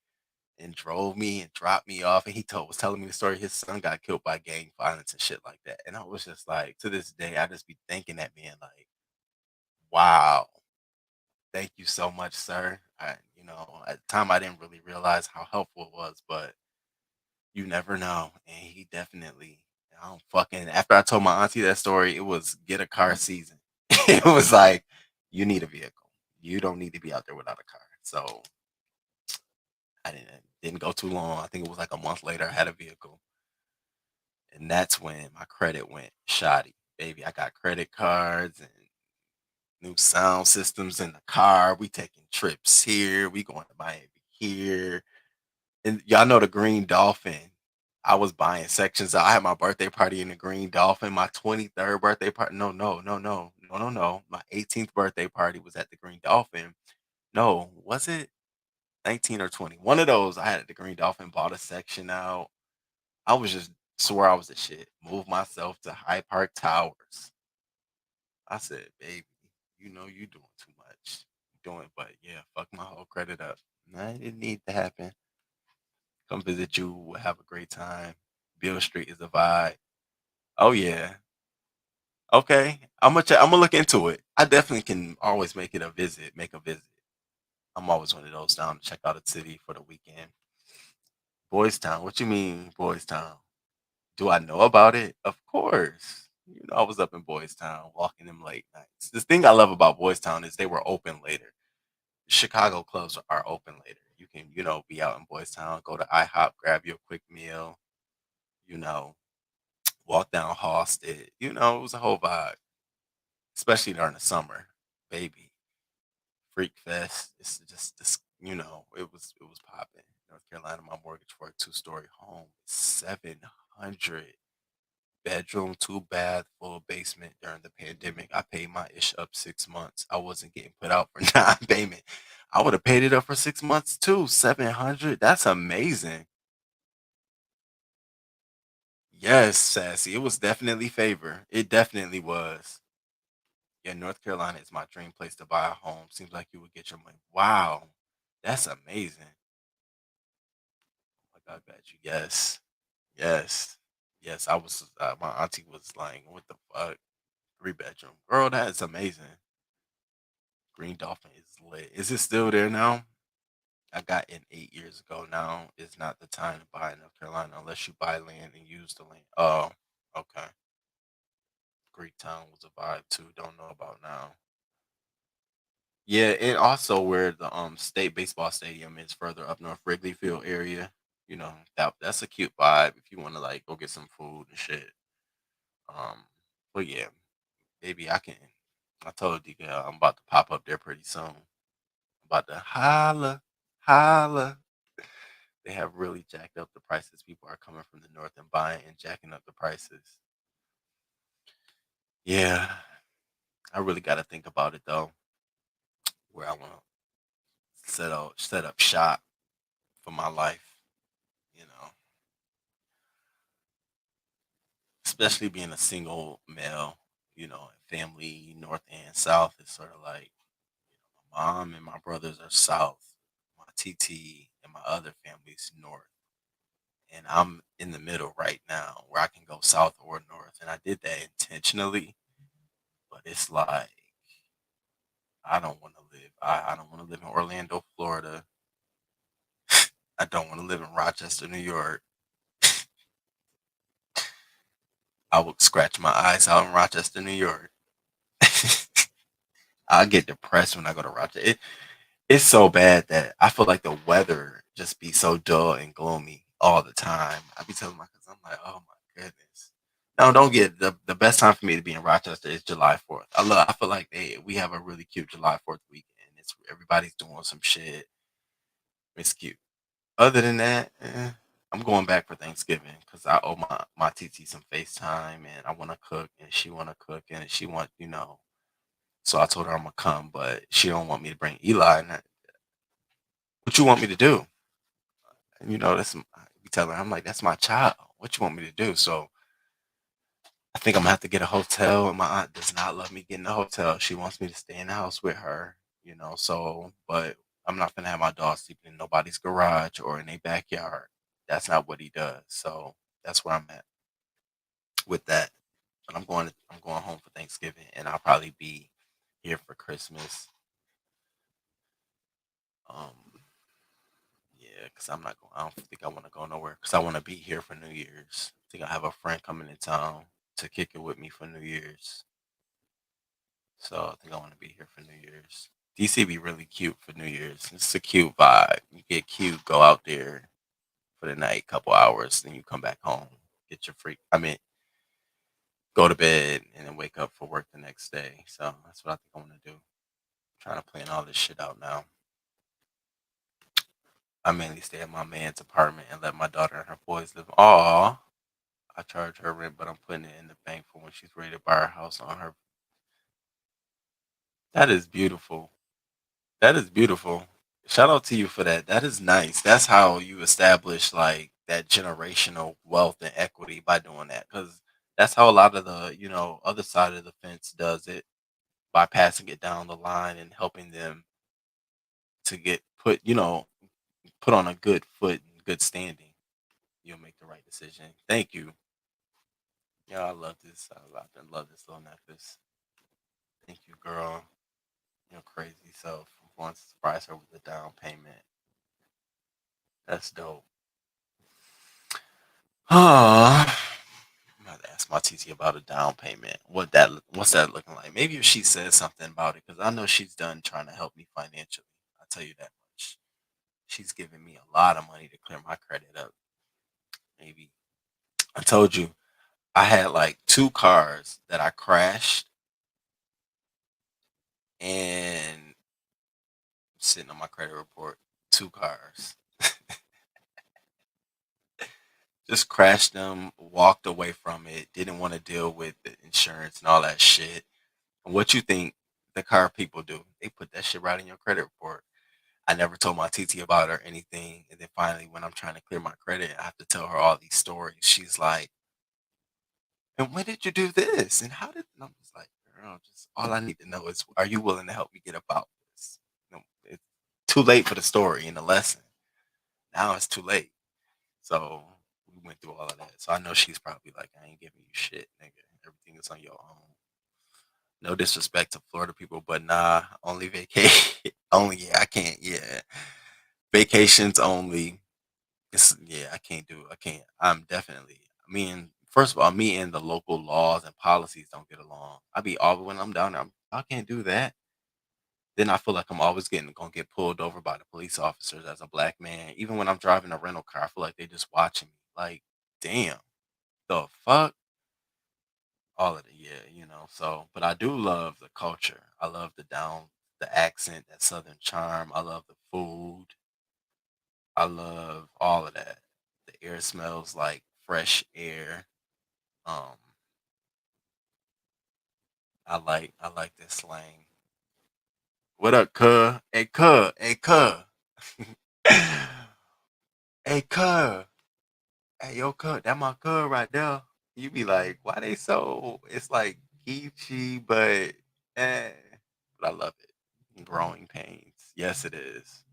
and drove me and dropped me off. And he was telling me the story. His son got killed by gang violence and shit like that. And I was just like, to this day, I just be thinking that man like, wow, thank you so much, sir. At the time I didn't really realize how helpful it was, but you never know. And he definitely, I don't fucking, after I told my auntie that story, it was get a car season. It was like, you need a vehicle. You don't need to be out there without a car. So I didn't go too long. I think it was like a month later, I had a vehicle. And that's when my credit went shoddy. Baby, I got credit cards and new sound systems in the car. We taking trips here. We going to Miami here. And y'all know the Green Dolphin. I was buying sections. I had my birthday party in the Green Dolphin. My 23rd birthday party. No, no, no, no, no, no, no. My 18th birthday party was at the Green Dolphin. No, was it 19 or 20? One of those. I had at the Green Dolphin, bought a section out. I was just swore I was the shit. Moved myself to Hyde Park Towers. I said, baby, you doing too much. But yeah, fuck my whole credit up. Nah, it didn't need to happen. Come visit you. We'll have a great time. Beale Street is a vibe. Oh yeah. Okay. I'm gonna look into it. I definitely can always make a visit. I'm always one of those down to check out a city for the weekend. Boys Town. What you mean, Boys Town? Do I know about it? Of course. I was up in Boys Town walking them late nights. The thing I love about Boys Town is they were open later. Chicago clubs are open later. You can, be out in Boys Town, go to IHOP, grab you a quick meal, you know, walk down Halsted. It was a whole vibe, especially during the summer. Baby, Freak Fest. It's just this, it was popping. North Carolina, my mortgage for a 2-story home, 700 bedroom, 2 bath, full basement during the pandemic. I paid my ish up 6 months. I wasn't getting put out for non-payment. I would have paid it up for 6 months too. 700. That's amazing. Yes, Sassy. It was definitely favor. It definitely was. Yeah, North Carolina is my dream place to buy a home. Seems like you would get your money. Wow. That's amazing. Like I bet you. Yes. Yes. Yes. My auntie was like, what the fuck? 3 bedroom. Girl, that is amazing. Green Dolphin is lit. Is it still there now? I got in 8 years ago. Now is not the time to buy in North Carolina unless you buy land and use the land. Oh, okay. Greektown was a vibe too. Don't know about now. Yeah, and also where the state baseball stadium is further up north, Wrigley Field area. That's a cute vibe if you want to like go get some food and shit. Um, but yeah, maybe I can. I told you, girl, I'm about to pop up there pretty soon. About to holla, holla. They have really jacked up the prices. People are coming from the north and buying and jacking up the prices. Yeah, I really got to think about it though, where I want to set up shop for my life. You know, especially being a single male, family north and south is sort of like my mom and my brothers are south, my TT and my other family's north, and I'm in the middle right now where I can go south or north, and I did that intentionally, but it's like I don't want to live. I don't want to live in Orlando, Florida. I don't want to live in Rochester, New York. I would scratch my eyes out in Rochester, New York. I get depressed when I go to Rochester. It's so bad that I feel like the weather just be so dull and gloomy all the time. I be telling my kids, I'm like, oh my goodness. No, don't get the best time for me to be in Rochester is July 4th. I feel like we have a really cute July 4th weekend. It's everybody's doing some shit. It's cute. Other than that, I'm going back for Thanksgiving because I owe my TT some FaceTime and I want to cook and she want to cook and she want. So I told her I'm gonna come, but she don't want me to bring Eli. And what you want me to do? And that's be telling her, I'm like, that's my child. What you want me to do? So I think I'm gonna have to get a hotel. And my aunt does not love me getting a hotel. She wants me to stay in the house with her. So but I'm not gonna have my dog sleeping in nobody's garage or in a backyard. That's not what he does. So that's where I'm at with that. But I'm going home for Thanksgiving, and I'll probably be here for Christmas. Um, yeah, because I'm not going. I don't think I want to go nowhere because I want to be here for New Year's. I think I have a friend coming in town to kick it with me for New Year's. So I think I want to be here for New Year's. DC be really cute for New Year's. It's a cute vibe. You get cute, go out there for the night, couple hours, then you come back home, get your free. I mean, go to bed and then wake up for work the next day. So that's what I think I want to do. Trying to plan all this shit out now. I mainly stay at my man's apartment and let my daughter and her boys live. Aw, I charge her rent, but I'm putting it in the bank for when she's ready to buy her house on her. That is beautiful. That is beautiful. Shout out to you for that. That is nice. That's how you establish like that generational wealth and equity by doing that. Because that's how a lot of the other side of the fence does it by passing it down the line and helping them to get put on a good foot and good standing. You'll make the right decision. Thank you. Yeah, I love this. I love this little necklace. Thank you, girl. You're crazy self. I'm going to surprise her with a down payment. That's dope. I'm gonna ask my TT about a down payment. What's that looking like? Maybe if she says something about it, because I know she's done trying to help me financially. I tell you that much. She's giving me a lot of money to clear my credit up. Maybe I told you I had like two cars that I crashed and sitting on my credit report. Two cars. Just crashed them, walked away from it, didn't want to deal with the insurance and all that shit. And what you think the car people do? They put that shit right in your credit report. I never told my TT about it or anything. And then finally, when I'm trying to clear my credit, I have to tell her all these stories. She's like, and when did you do this? And how did, and I'm just like, girl, just all I need to know is, are you willing to help me get about this? It's too late for the story and the lesson. Now it's too late. So we went through all of that. So I know she's probably like, I ain't giving you shit, nigga. Everything is on your own. No disrespect to Florida people, but nah, only vacation. Only, yeah, I can't. Yeah, vacations only. Yeah, I can't do. I can't. I'm definitely. I mean, first of all, me and the local laws and policies don't get along. I be all when I'm down there. I can't do that. Then I feel like I'm always gonna get pulled over by the police officers as a black man. Even when I'm driving a rental car, I feel like they just watching me. Like, damn, the fuck. All of it, yeah, So, but I do love the culture. I love the accent, that southern charm. I love the food. I love all of that. The air smells like fresh air. Um, I like this slang. What up, cuh? Hey, cuh. Hey, cuh. Hey, cuh. Hey, yo, cuh. That my cuh right there. You be like, why they so? It's like peachy, but eh. But I love it. Growing pains. Yes, it is.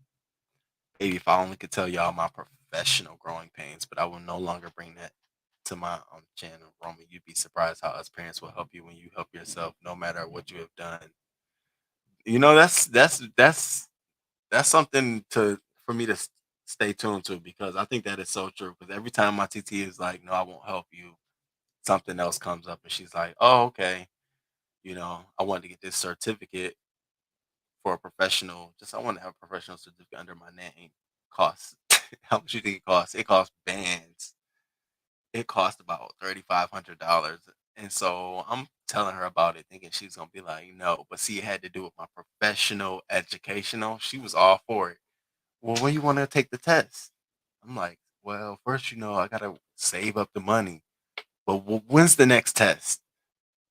Maybe if I only could tell y'all my professional growing pains, but I will no longer bring that to my channel. Roman, you'd be surprised how us parents will help you when you help yourself, no matter what you have done. You know, that's something to for me to stay tuned to because I think that is so true. Because every time my TT is like, "No, I won't help you," something else comes up, and she's like, "Oh, okay." You know, I wanted to get this certificate for a professional. Just I want to have a professional certificate under my name. Costs. How much you think it costs? It costs bands. It cost about $3,500. And so I'm telling her about it, thinking she's gonna be like, no. But see, it had to do with my professional educational. She was all for it. Well, when you want to take the test? I'm like, well, first, I gotta save up the money. But when's the next test?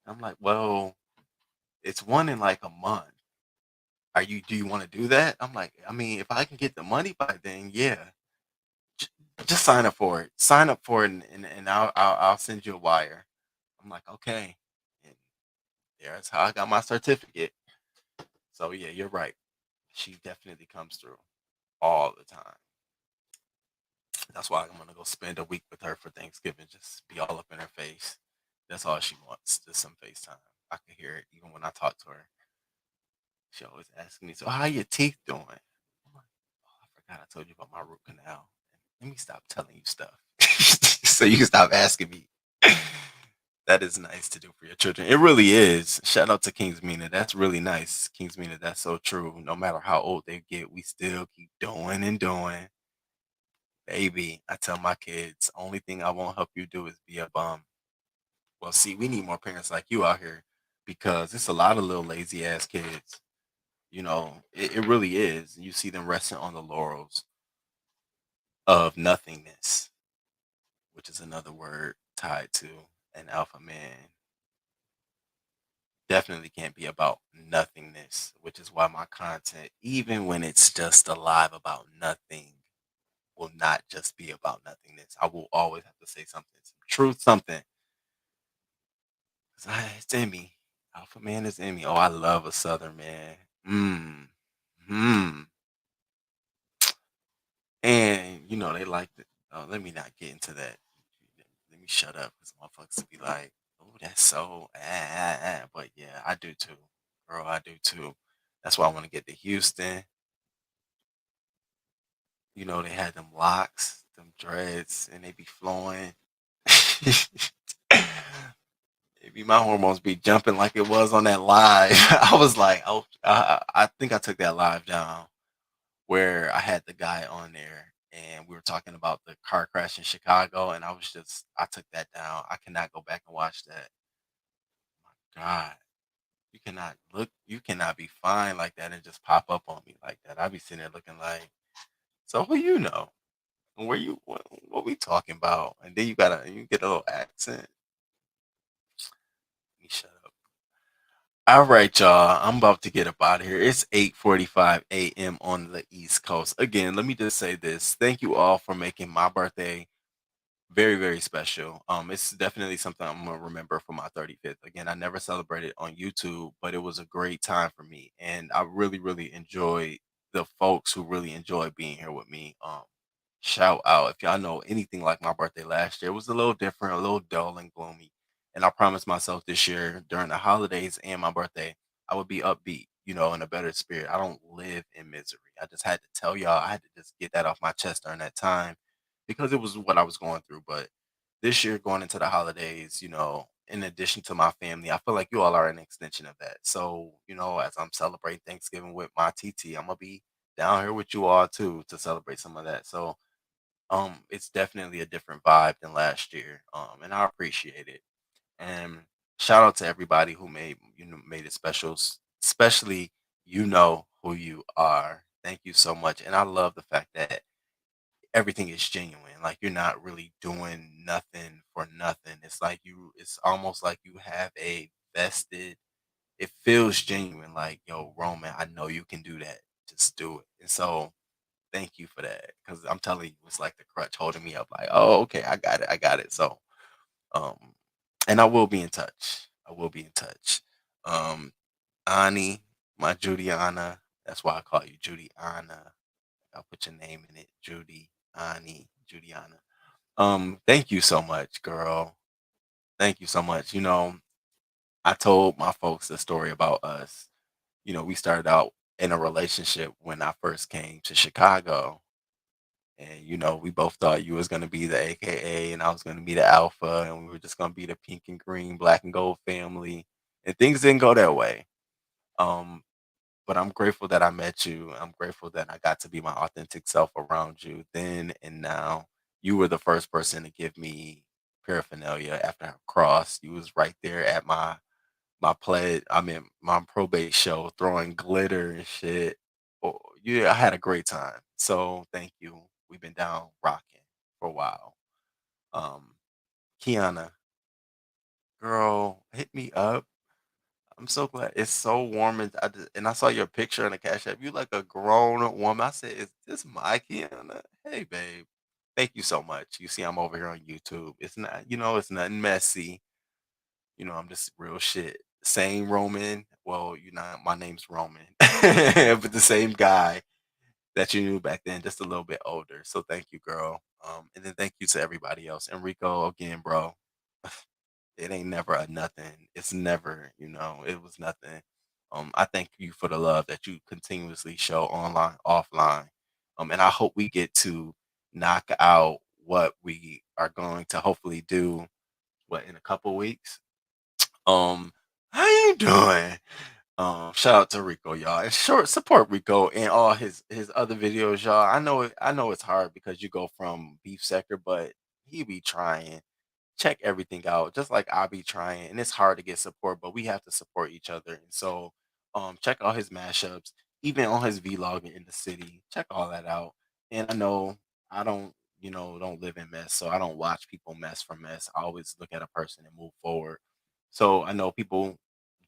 I'm like, well, it's one in like a month. Do you want to do that? I'm like, I mean, if I can get the money by then, yeah. J- just sign up for it. Sign up for it, and I'll send you a wire. I'm like, okay. And there's how I got my certificate. So yeah, you're right. She definitely comes through all the time. That's why I'm gonna go spend a week with her for Thanksgiving. Just be all up in her face. That's all she wants. Just some FaceTime. I can hear it even when I talk to her. She always asks me, "So how your teeth doing?" I'm like, "Oh, I forgot I told you about my root canal. Let me stop telling you stuff so you can stop asking me." That is nice to do for your children. It really is. Shout out to King's Mina. That's really nice. King's Mina, that's so true. No matter how old they get, we still keep doing and doing. Baby, I tell my kids, only thing I won't help you do is be a bum. Well, see, we need more parents like you out here because it's a lot of little lazy ass kids. It really is. You see them resting on the laurels of nothingness, which is another word tied to an alpha man. Definitely can't be about nothingness, which is why my content, even when it's just a live about nothing, will not just be about nothingness. I will always have to say something, some truth, something. 'Cause it's in me. Alpha man is in me. Oh, I love a Southern man. Mm. Hmm. And they like it. Oh, let me not get into that. Let me shut up because motherfuckers be like, "Oh, that's so." But yeah, I do too, girl. I do too. That's why I want to get to Houston. They had them locks, them dreads, and they be flowing. Maybe my hormones be jumping like it was on that live. I was like, oh, I think I took that live down where I had the guy on there and we were talking about the car crash in Chicago, and I took that down. I cannot go back and watch that. God, you cannot be fine like that and just pop up on me like that. I be sitting there looking like, so who you know? Where what we talking about? And then you get a little accent. Let me shut up. All right, y'all. I'm about to get up out of here. It's 8:45 a.m. on the East Coast. Again, let me just say this. Thank you all for making my birthday very, very special. It's definitely something I'm gonna remember for my 35th. Again, I never celebrated on YouTube, but it was a great time for me, and I really, really enjoyed the folks who really enjoyed being here with me. Shout out if y'all know anything like my birthday last year. It was a little different, a little dull and gloomy, and I promised myself this year during the holidays and my birthday, I would be upbeat, in a better spirit. I don't live in misery. I just had to tell y'all, I had to just get that off my chest during that time because it was what I was going through. But this year, going into the holidays, in addition to my family, I feel like you all are an extension of that. So, as I'm celebrating Thanksgiving with my TT, I'm gonna be down here with you all too to celebrate some of that. So, it's definitely a different vibe than last year. And I appreciate it. And shout out to everybody who made it special, especially who you are. Thank you so much. And I love the fact that everything is genuine. Like you're not really doing nothing for nothing. It's almost like you have a vested, it feels genuine. Like, yo, Roman, I know you can do that. Just do it. And so thank you for that. Cause I'm telling you, it's like the crutch holding me up, like, oh, okay, I got it. So And I will be in touch. I will be in touch. Um, Ani, my Judianna. That's why I call you Judianna. I'll put your name in it, Judy, Ani, Judianna. Thank you so much, girl. Thank you so much. I told my folks the story about us. We started out in a relationship when I first came to Chicago. And we both thought you was gonna be the AKA and I was gonna be the alpha, and we were just gonna be the pink and green, black and gold family. And things didn't go that way. Um, but I'm grateful that I met you. I'm grateful that I got to be my authentic self around you then and now. You were the first person to give me paraphernalia after I crossed. You was right there at my play I mean my probate show throwing glitter and shit. Oh, yeah, I had a great time. So thank you. We've been down rocking for a while. Um, Kiana, girl, hit me up. I'm so glad it's so warm, and I saw your picture in the cash app. You like a grown woman. I said, "Is this my Kiana?" Hey, babe. Thank you so much. You see, I'm over here on YouTube. It's not, it's nothing messy. I'm just real shit. Same Roman. Well, my name's Roman, but the same guy that you knew back then, just a little bit older. So thank you, girl. And then thank you to everybody else. And Rico, again, bro. It ain't never a nothing. It's never, it was nothing. I thank you for the love that you continuously show online, offline. And I hope we get to knock out what we are going to hopefully do. What, in a couple weeks? How you doing? Shout out to Rico, y'all. And short support Rico and all his other videos, y'all. I know it's hard because you go from beef sector, but he be trying. Check everything out, just like I be trying. And it's hard to get support, but we have to support each other. And so check out his mashups, even on his vlogging in the city. Check all that out. And I know I don't live in mess, so I don't watch people mess for mess. I always look at a person and move forward. So I know people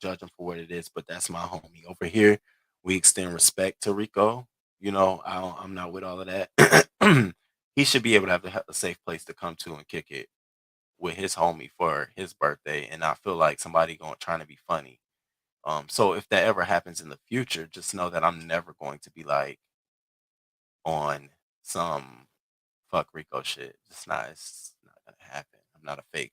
judge him for what it is, but that's my homie over here. We extend respect to Rico. I'm not with all of that. He should be able to have a safe place to come to and kick it with his homie for his birthday, and I feel like somebody going trying to be funny. So if that ever happens in the future, just know that I'm never going to be like on some fuck Rico shit. It's not gonna happen. I'm not a fake.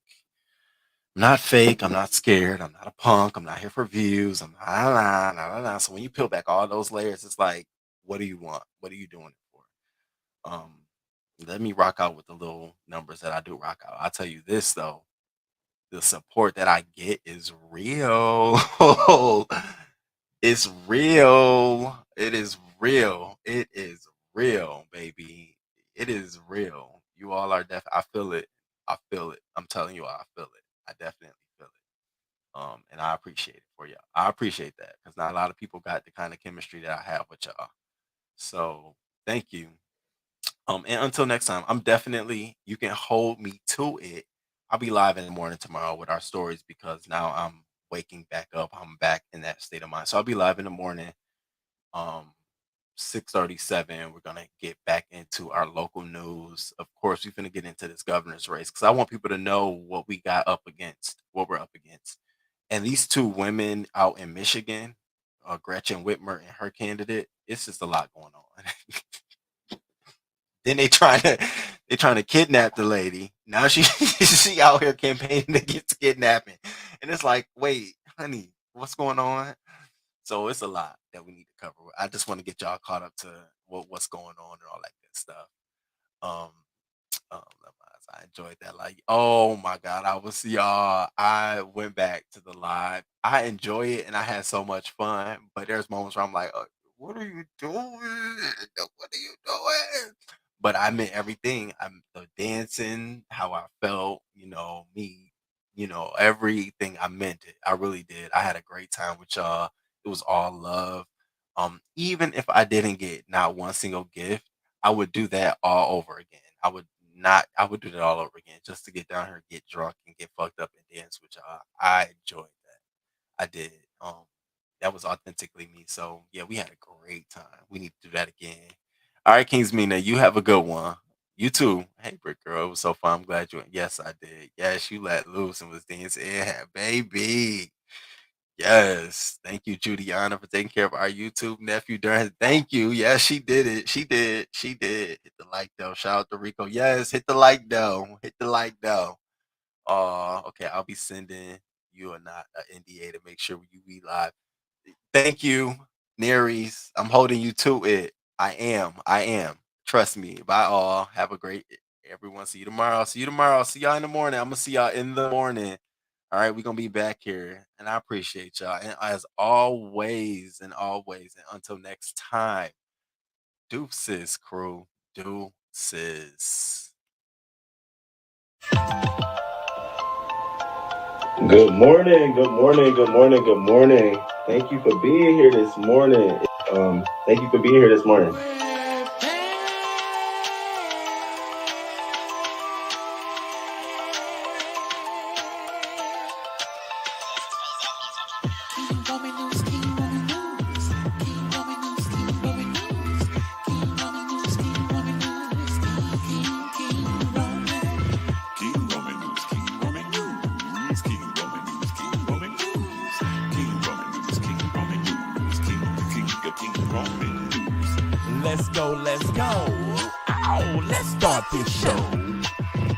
I'm not fake. I'm not scared. I'm not a punk. I'm not here for views. I'm not. So when you peel back all those layers, it's like, what do you want? What are you doing it for? Let me rock out with the little numbers that I do rock out. I'll tell you this though, the support that I get is real. It's real. It is real. It is real, baby. It is real. You all are I feel it. I feel it. I'm telling you, I feel it. I definitely feel it. And I appreciate it for y'all. I appreciate that because not a lot of people got the kind of chemistry that I have with y'all. So thank you. And until next time, you can hold me to it. I'll be live in the morning tomorrow with our stories because now I'm waking back up. I'm back in that state of mind. So I'll be live in the morning, um, 6:37. We're gonna get back into our local news. Of course, we're gonna get into this governor's race because I want people to know what we got up against, what we're up against. And these two women out in Michigan, Gretchen Whitmer and her candidate, it's just a lot going on. Then they trying to kidnap the lady. Now she out here campaigning against kidnapping, and it's like, wait, honey, what's going on? So it's a lot that we need to cover. I just want to get y'all caught up to what's going on and all that good stuff. Um, I enjoyed that. Like, oh my god, I went back to the live. I enjoy it and I had so much fun. But there's moments where I'm like, what are you doing? What are you doing? But I meant everything. I'm the dancing, how I felt, me, everything. I meant it. I really did. I had a great time with y'all. It was all love. Even if I didn't get not one single gift, I would do that all over again. I would do that all over again just to get down here, get drunk, and get fucked up and dance with y'all. I enjoyed that. I did. That was authentically me. So yeah, we had a great time. We need to do that again. All right, Kings Mina, you have a good one. YouTube. Hey, Brick Girl, it was so fun. I'm glad you went. Yes, I did. Yes, you let loose and was dancing. Yeah, baby. Yes. Thank you, Judianna, for taking care of our YouTube nephew during. Thank you. Yes, she did it. She did. She did. Hit the like though. Shout out to Rico. Yes, hit the like though. Hit the like though. Okay. I'll be sending you a not an NDA to make sure you be live. Thank you, Neries. I'm holding you to it. I am. I am. Trust me. Bye all. Have a great everyone. See you tomorrow. See you tomorrow. See y'all in the morning. I'm gonna see y'all in the morning. All right, we're gonna be back here. And I appreciate y'all. And as always, and until next time, deuces, crew. Deuces. Good morning, good morning, good morning, good morning. Thank you for being here this morning. Thank you for being here this morning. Let's go, let's go. Oh, let's start this show.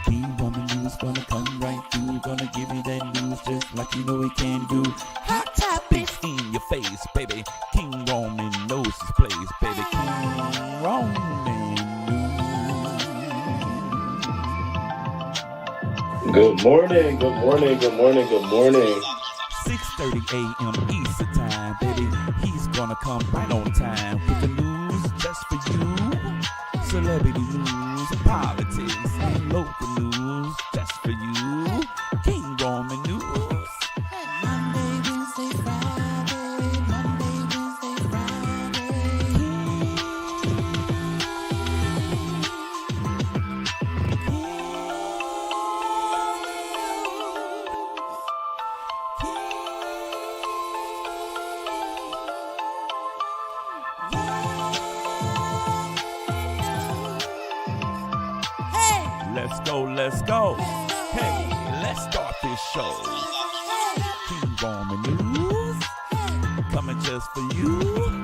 King Roman News gonna come right through. Gonna give you that news just like you know he can do. Hot topics in your face, baby. King Roman knows his place, baby. King Roman News. Good morning, good morning, good morning, good morning. 6:30 a.m. Eastern time, baby. He's gonna come right on time with the news just for you. Celebrity news, politics, and local news just for you. King Roman News. Monday, Wednesday, Friday. Monday, Wednesday, Friday. Let's go, let's go. Hey, let's start this show. King Roman News, coming just for you.